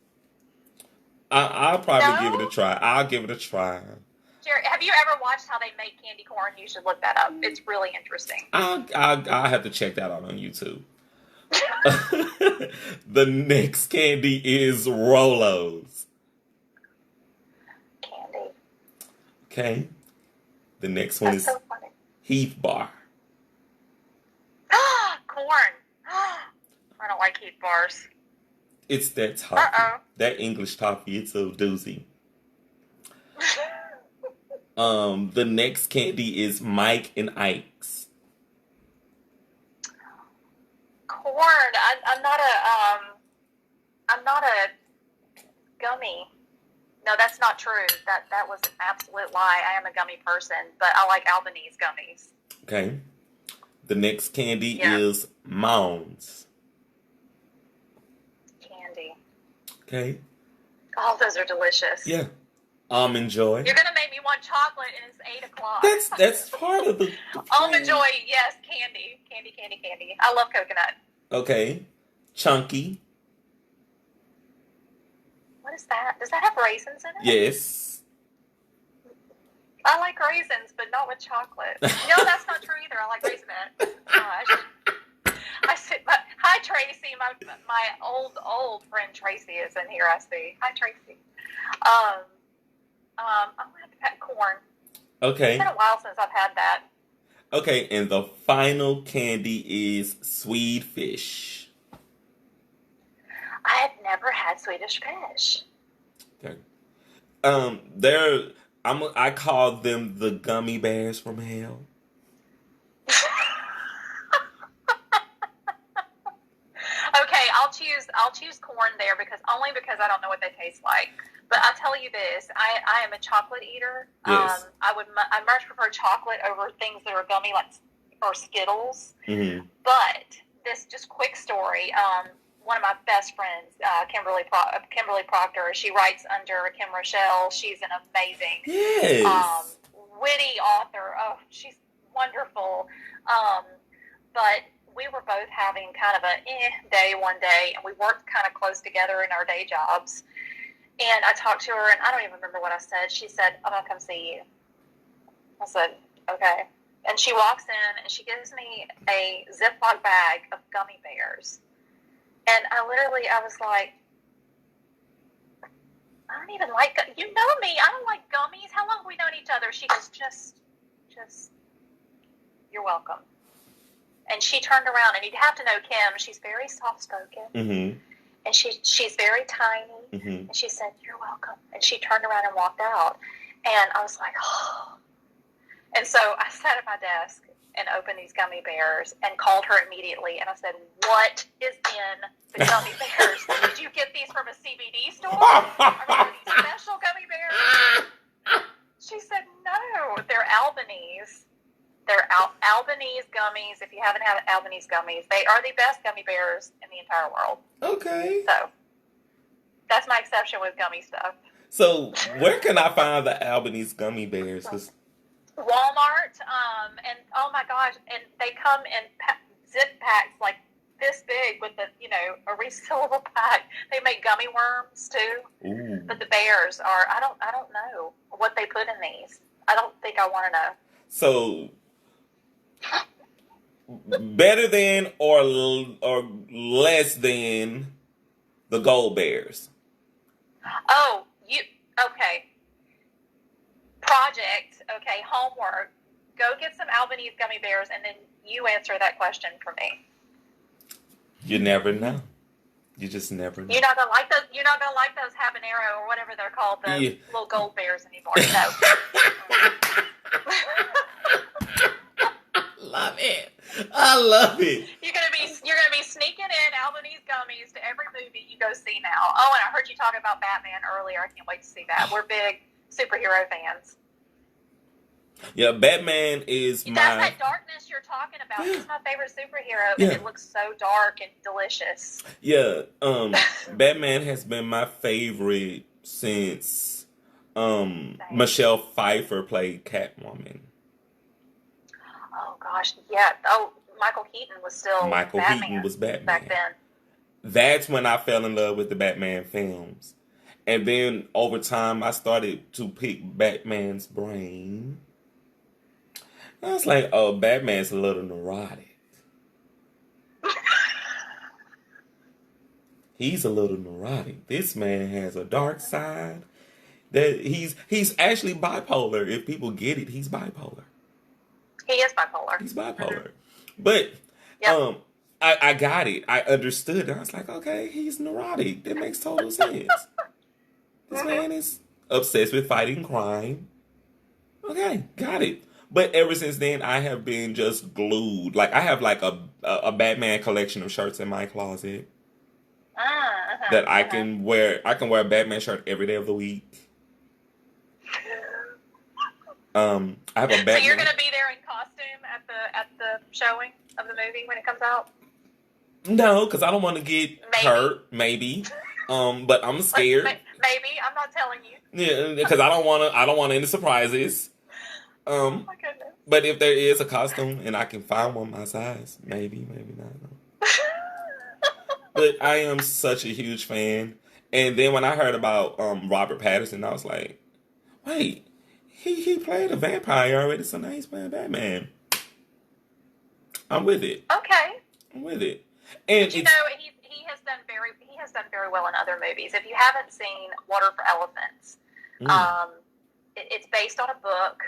I'll probably give it No? a try. I'll give it a try. Jerry, have you ever watched how they make candy corn? You should look that up. It's really interesting. I'll have to check that out on YouTube. The next candy is Rolos. Candy. Okay. The next one That's is so funny. Heath Bar. Corn. I don't like Heath bars. It's that toffee. Uh-oh. That English toffee. It's a doozy. The next candy is Mike and Ike's. Corn. I'm not a gummy. No, that's not true. That was an absolute lie. I am a gummy person, but I like Albanese gummies. Okay. The next candy Yeah. is Mounds. Candy. Okay. Oh, those are delicious. Yeah. Almond Joy. You're gonna make me want chocolate, and it's 8:00. That's part of the Almond Joy. Yes, candy. I love coconut. Okay. Chunky. What is that? Does that have raisins in it? Yes. I like raisins, but not with chocolate. No, that's not true either. I like raisinets. Gosh. Hi Tracy, my old friend Tracy is in here. I see. Hi Tracy. I'm gonna have to have corn. Okay. It's been a while since I've had that. Okay, and the final candy is Swedish. I have never had Swedish fish. Okay. I call them the gummy bears from hell. Okay, I'll choose corn there because I don't know what they taste like. But I'll tell you this, I am a chocolate eater. Yes. I much prefer chocolate over things that are gummy like or Skittles. Mm-hmm. But this just quick story. One of my best friends, Kimberly Proctor, she writes under Kim Rochelle. She's an amazing, Yes. witty author. Oh, she's wonderful. But we were both having kind of a day one day, and we worked kind of close together in our day jobs. And I talked to her, and I don't even remember what I said. She said, "I'm gonna come see you." I said, "Okay." And she walks in, and she gives me a Ziploc bag of gummy bears. And I was like, I don't even like, you know me, I don't like gummies. How long have we known each other? She goes, just, you're welcome. And she turned around, and you'd have to know Kim, she's very soft-spoken. Mm-hmm. And she's very tiny. Mm-hmm. And she said, "You're welcome." And she turned around and walked out. And I was like, oh. And so I sat at my desk and opened these gummy bears and called her immediately. And I said, "What is in the gummy bears? Did you get these from a CBD store? Are these special gummy bears?" She said, "No, they're Albanese. They're Albanese gummies. If you haven't had Albanese gummies, they are the best gummy bears in the entire world." Okay. So that's my exception with gummy stuff. So where can I find the Albanese gummy bears? Walmart, and oh my gosh, and they come in zip packs like this big with a resealable pack. They make gummy worms too. Ooh. But the bears are, I don't know what they put in these. I don't think I want to know. So better than or less than the gold bears? Oh, okay. Project, okay, homework. Go get some Albanese gummy bears, and then you answer that question for me. You never know. You just never know. You're not gonna like those. You're not gonna like those habanero or whatever they're called, the little gold bears anymore. No. love it. I love it. You're gonna be sneaking in Albanese gummies to every movie you go see now. Oh, and I heard you talking about Batman earlier. I can't wait to see that. We're big superhero fans. Yeah, Batman is That's that darkness you're talking about. He's my favorite superhero, and it looks so dark and delicious. Yeah, Batman has been my favorite since Michelle Pfeiffer played Catwoman. Oh gosh, yeah. Oh, Michael Keaton was still Batman back then. That's when I fell in love with the Batman films. And then over time, I started to pick Batman's brain. I was like, oh, Batman's a little neurotic. He's a little neurotic. This man has a dark side. That he's actually bipolar. If people get it, he's bipolar. He is bipolar. He's bipolar. But I got it. I understood. I was like, okay, he's neurotic. That makes total sense. This man is obsessed with fighting crime. Okay, got it. But ever since then, I have been just glued. Like, I have like a Batman collection of shirts in my closet that I can wear. I can wear a Batman shirt every day of the week. I have a Batman. So you're gonna be there in costume at the showing of the movie when it comes out? No, because I don't want to get hurt. Maybe. But I'm scared. Maybe. I'm not telling you. Yeah, because I don't want any surprises. Oh my goodness. But if there is a costume and I can find one my size, maybe not. But I am such a huge fan. And then when I heard about Robert Pattinson, I was like, wait, he played a vampire already, so now he's playing Batman. I'm with it. Okay. I'm with it. And but he has done very well in other movies. If you haven't seen Water for Elephants, it's based on a book.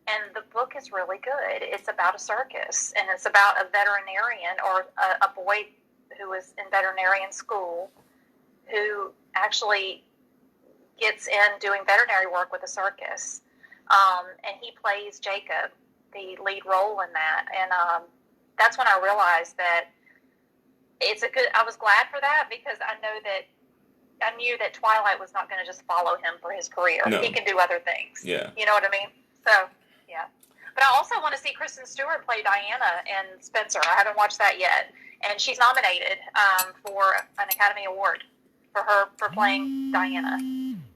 And the book is really good. It's about a circus, and it's about a veterinarian or a boy who is in veterinarian school who actually gets in doing veterinary work with a circus. And he plays Jacob, the lead role in that. And that's when I realized that I was glad for that because I knew that Twilight was not going to just follow him for his career. No. He can do other things. Yeah. You know what I mean? So, yeah. But I also want to see Kristen Stewart play Diana in Spencer. I haven't watched that yet. And she's nominated for an Academy Award for playing Diana.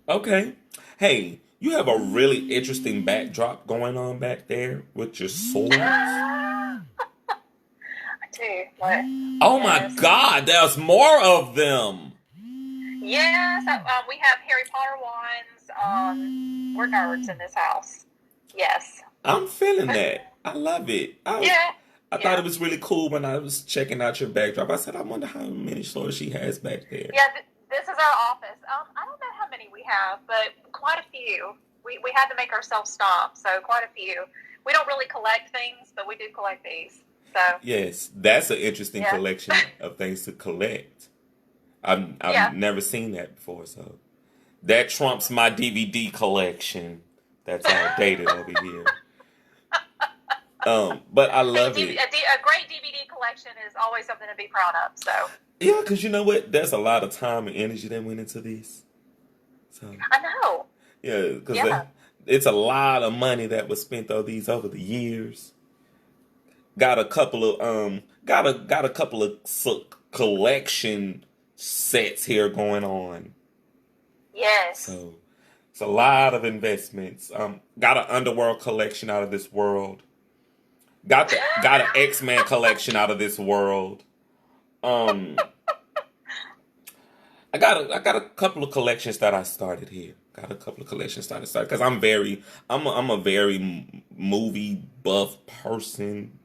Okay. Hey, you have a really interesting backdrop going on back there with your swords. I do. What? Oh my God, there's more of them. Yes, we have Harry Potter ones. We're nerds in this house. Yes. I'm feeling that. I love it. I thought it was really cool when I was checking out your backdrop. I said, I wonder how many stores she has back there. Yeah, this is our office. I don't know how many we have, but quite a few. We had to make ourselves stop, so quite a few. We don't really collect things, but we do collect these. So yes, that's an interesting collection of things to collect. I've never seen that before, so that trumps my DVD collection. That's outdated over here. But I love it. A great DVD collection is always something to be proud of. So yeah, because you know what? There's a lot of time and energy that went into these. So I know. Yeah, because it's a lot of money that was spent on these over the years. Got a couple of collection sets here going on. Yes. So it's a lot of investments. Got an Underworld collection out of this world. Got an X-Men collection out of this world. I got a couple of collections that I started here. Because I'm a very movie buff person.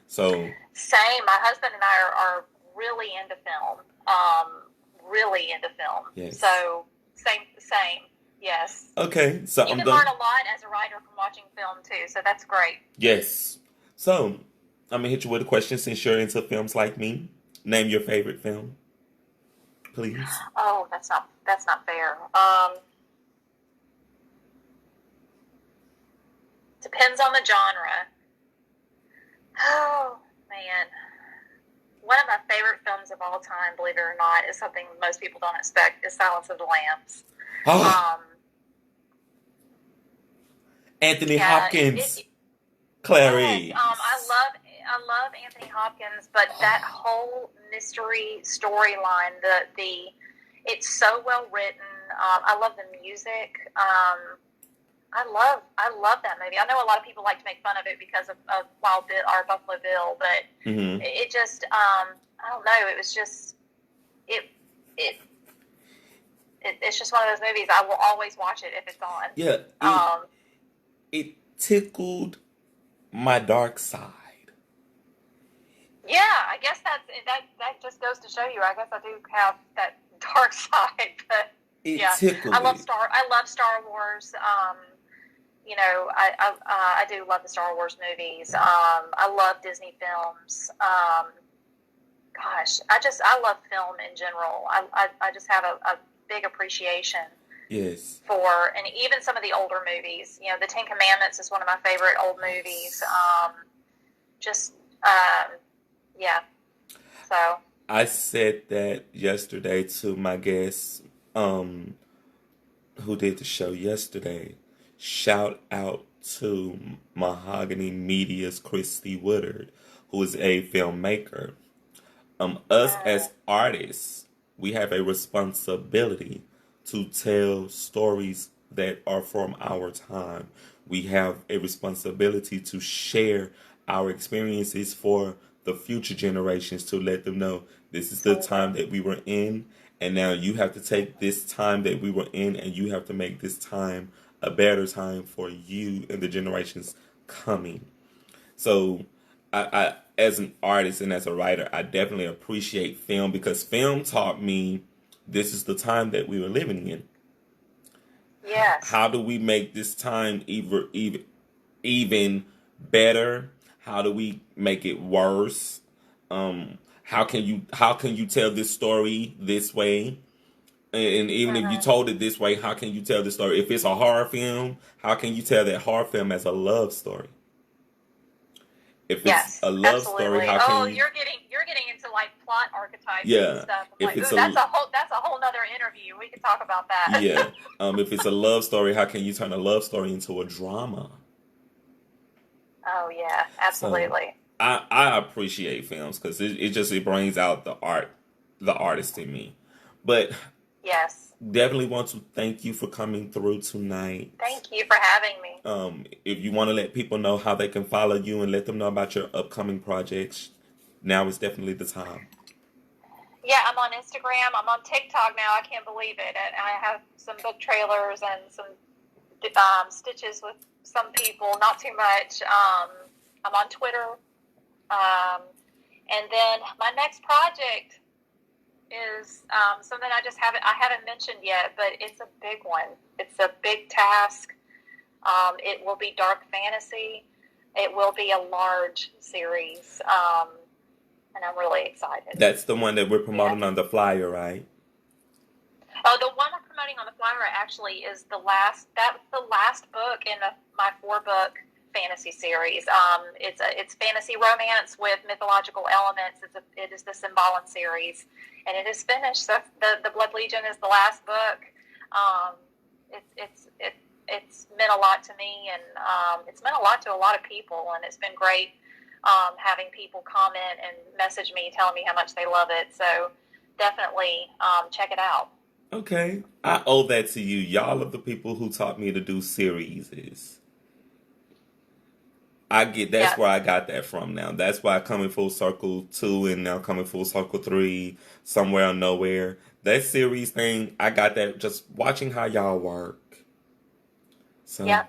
So same. My husband and I are really into film. Yes. So same. Yes. Okay. So you can learn a lot as a writer from watching film too. So that's great. Yes. So I'm gonna hit you with a question since you're into films like me. Name your favorite film, please. Oh, that's not fair. Depends on the genre. Oh, man. One of my favorite films of all time, believe it or not, is something most people don't expect, is Silence of the Lambs. Oh, Anthony Yeah, Hopkins, yes, Clarice. I love Anthony Hopkins, but that whole mystery storyline, it's so well written. I love the music. I love that movie. I know a lot of people like to make fun of it because of Wild Bill or Buffalo Bill, but Mm-hmm. it just I don't know. It was just it it. It's just one of those movies. I will always watch it if it's on. Yeah, Um, it tickled my dark side. yeah, I guess that just goes to show you. I guess I do have that dark side, but It yeah, tickled it. I love Star Wars. You know, I do love the Star Wars movies. I love Disney films. Gosh, I love film in general. I just have a big appreciation Yes. for, and even some of the older movies. You know, The Ten Commandments is one of my favorite old movies. Just, yeah. So. I said that yesterday to my guest, who did the show yesterday. Shout out to Mahogany Media's Christy Woodard, who is a filmmaker. Us as artists, we have a responsibility to tell stories that are from our time. We have a responsibility to share our experiences for the future generations to let them know this is the time that we were in, and now you have to take this time that we were in and you have to make this time a better time for you and the generations coming. So, I as an artist and as a writer, I definitely appreciate film because film taught me this is the time that we were living in. Yes. How do we make this time even better? How do we make it worse? How can you tell this story this way? And even if you Mm-hmm. told it this way, how can you tell the story? If it's a horror film, how can you tell that horror film as a love story? If it's Yes, a love story, absolutely. how Oh, can you? you're getting into like plot archetypes and Yeah, stuff. I'm if like, it's ooh, a that's a whole nother interview. We could talk about that. yeah, if it's a love story, how can you turn a love story into a drama? Oh yeah, So absolutely. I appreciate films because it brings out the artist in me. But Yes. definitely want to thank you for coming through tonight. Thank you for having me. If you want to let people know how they can follow you and let them know about your upcoming projects, now is definitely the time. Yeah, I'm on Instagram. I'm on TikTok now. I can't believe it. And I have some book trailers and some stitches with some people. Not too much. I'm on Twitter. Um, and then my next project is something I haven't mentioned yet, but it's a big one. It's a big task. It will be dark fantasy. It will be a large series, and I'm really excited. That's the one that we're Yeah. promoting on the flyer, right? Oh, the one we're promoting on the flyer actually is the last. That's the last book in my 4-book fantasy series. It's fantasy romance with mythological elements. It is the Symbalan series, and it is finished. So the Blood Legion is the last book. Um, it's meant a lot to me, and it's meant a lot to a lot of people, and it's been great having people comment and message me telling me how much they love it. So definitely check it out. Okay. I owe that to you. Y'all are the people who taught me to do series. That's Yeah. where I got that from now. That's why coming full circle 2 and now coming full circle 3, somewhere or nowhere. That series thing, I got that just watching how y'all work. So Yeah.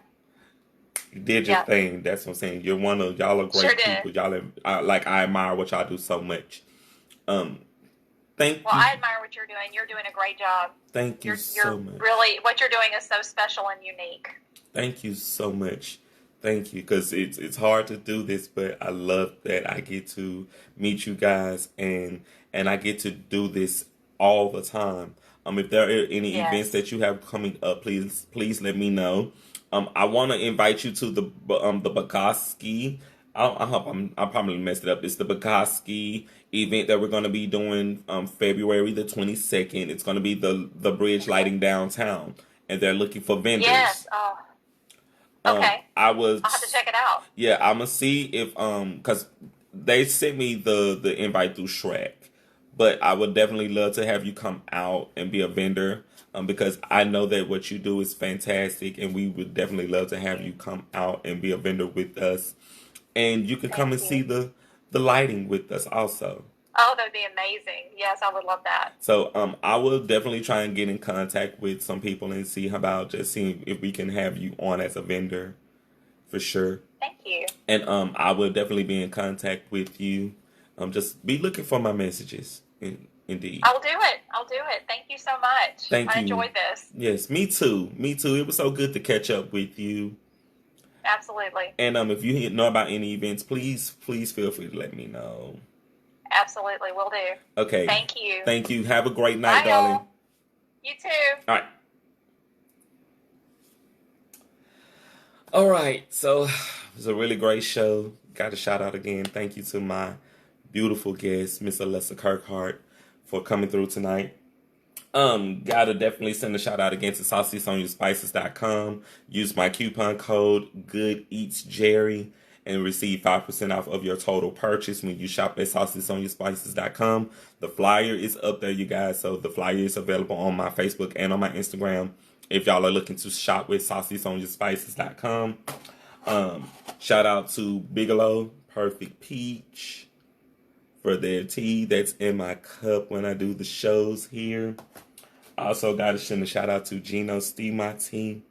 you did your Yeah. thing. That's what I'm saying. Y'all are Sure great did. people. I admire what y'all do so much. Um, thank Well, you. I admire what you're doing. You're doing a great job. Thank you You're so much. really, what you're doing is so special and unique. Thank you so much. Thank you, because it's hard to do this, but I love that I get to meet you guys and I get to do this all the time. If there are any events Yes. that you have coming up, please let me know. I want to invite you to the Bogosky I hope I probably messed it up. It's the Bukowski event that we're going to be doing February the 22nd. It's going to be the bridge lighting downtown, and they're looking for vendors. Yes. Okay. I'll have to check it out. Yeah, I'm gonna see if because they sent me the invite through Shrek, but I would definitely love to have you come out and be a vendor. Because I know that what you do is fantastic, and we would definitely love to have you come out and be a vendor with us. And you can come and see the lighting with us also. Oh, that'd be amazing. Yes, I would love that. So I will definitely try and get in contact with some people and see about just seeing if we can have you on as a vendor for sure. Thank you. And I will definitely be in contact with you. Just be looking for my messages. Indeed. I'll do it. Thank you so much. Thank you. I enjoyed this. Yes, me too. It was so good to catch up with you. Absolutely. And if you know about any events, please feel free to let me know. Absolutely, will do. Okay. Thank you. Thank you. Have a great night, Bye, darling. y'all. You too. All right. All right. So it was a really great show. Got a shout out again. Thank you to my beautiful guest, Miss Alyssia Kirkhart, for coming through tonight. Gotta definitely send a shout out again to SaucySonyaSpices.com. Use my coupon code GoodEatsJerry and receive 5% off of your total purchase when you shop at SaucySonyaSpices.com. The flyer is up there, you guys. So the flyer is available on my Facebook and on my Instagram if y'all are looking to shop with SaucySonyaSpices.com. Shout out to Bigelow Perfect Peach for their tea that's in my cup when I do the shows here. Also got to send a shout out to Geno's Tea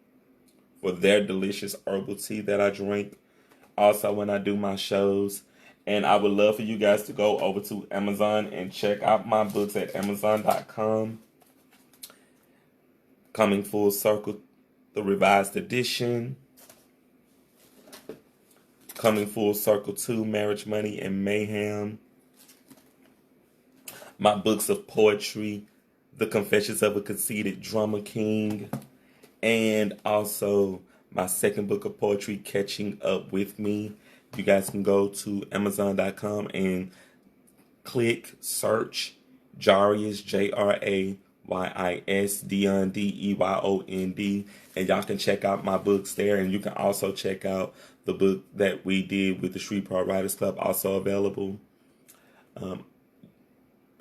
for their delicious herbal tea that I drink also when I do my shows. And I would love for you guys to go over to Amazon and check out my books at Amazon.com. Coming Full Circle, the revised edition. Coming Full Circle 2, Marriage, Money, and Mayhem. My books of poetry, The Confessions of a Conceited Drama King, and also my second book of poetry, Catching Up With Me. You guys can go to Amazon.com and click search Jarius, Jrayis, Deyon, Deyond, and y'all can check out my books there. And you can also check out the book that we did with the Shreveport Writers Club, also available.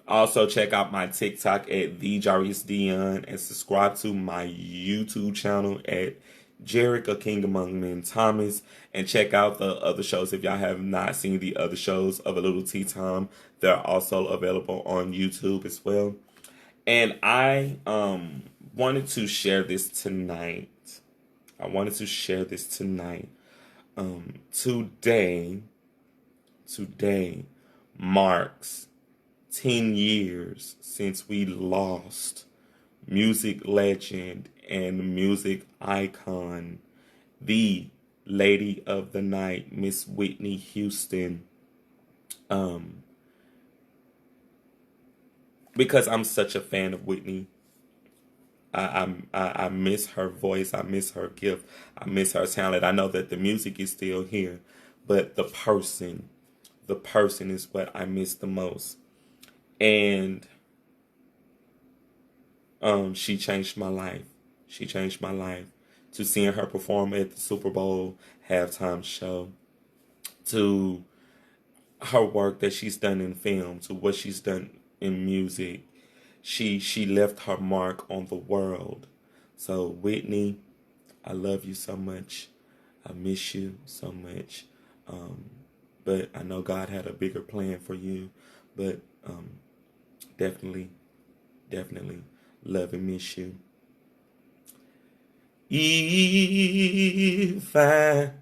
Also, check out my TikTok at The Jarius Deyon and subscribe to my YouTube channel at Jarek, A King Among Men Thomas. And check out the other shows if y'all have not seen the other shows of A Little Tea Time. They're also available on YouTube as well. And I wanted to share this tonight. Today marks 10 years since we lost music legend and music icon, the Lady of the Night, Miss Whitney Houston. Because I'm such a fan of Whitney, I miss her voice, I miss her gift, I miss her talent. I know that the music is still here, but the person is what I miss the most. And she changed my life. She changed my life. To seeing her perform at the Super Bowl halftime show, to her work that she's done in film, to what she's done in music. She left her mark on the world. So Whitney, I love you so much. I miss you so much. But I know God had a bigger plan for you. But definitely love and miss you. If I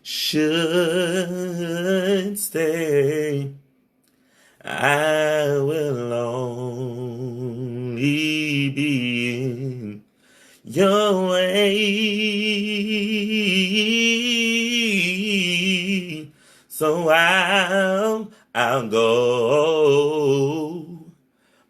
should stay, I will only be in your way. So I'll go,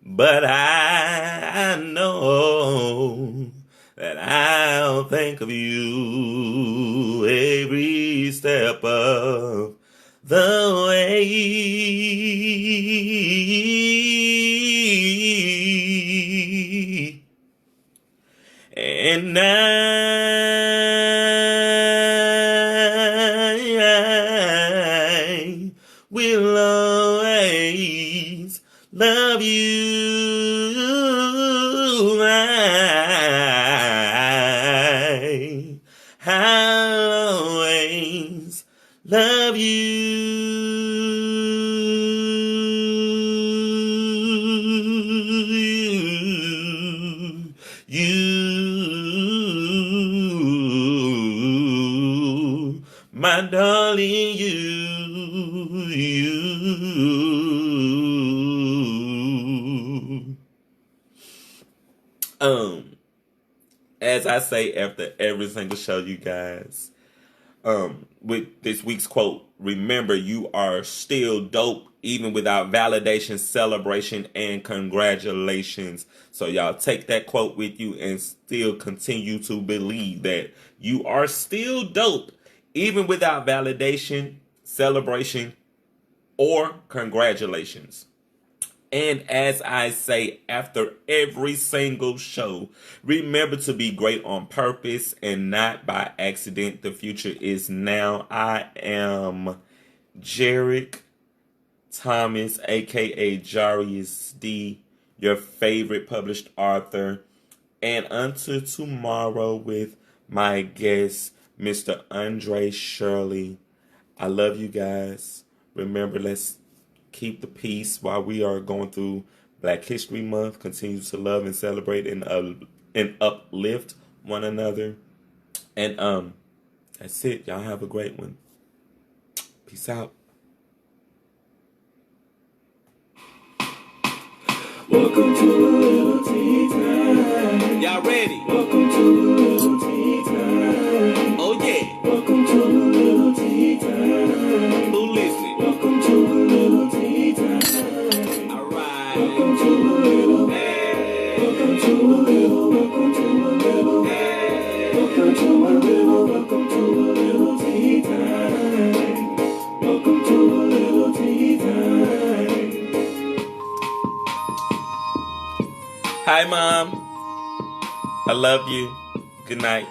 but I know that I'll think of you every step of the way. And I will always love you. I'll always love you, my darling, you. As I say after every single show, you guys, with this week's quote, remember you are still dope even without validation, celebration, and congratulations. So y'all take that quote with you and still continue to believe that you are still dope even without validation, celebration, or congratulations. And as I say after every single show, remember to be great on purpose and not by accident. The future is now. I am Jarek Thomas, aka Jarius D, your favorite published author. And until tomorrow with my guest, Mr. Andre Shirley. I love you guys. Remember, let's keep the peace while we are going through Black History Month. Continue to love and celebrate and uplift one another. And that's it. Y'all have a great one. Peace out. Welcome to a Lil Tea Time. Y'all ready? Welcome to a Lil Tea Time. Oh yeah. Welcome to a Lil Tea Time. Who listening? Welcome to a Lil Tea Time. Alright. Welcome to a little. Welcome to a little. Welcome to a little. Welcome to a little. Welcome to a Lil Tea Time. Welcome to a Lil Tea Time. Hi, Mom. I love you. Good night.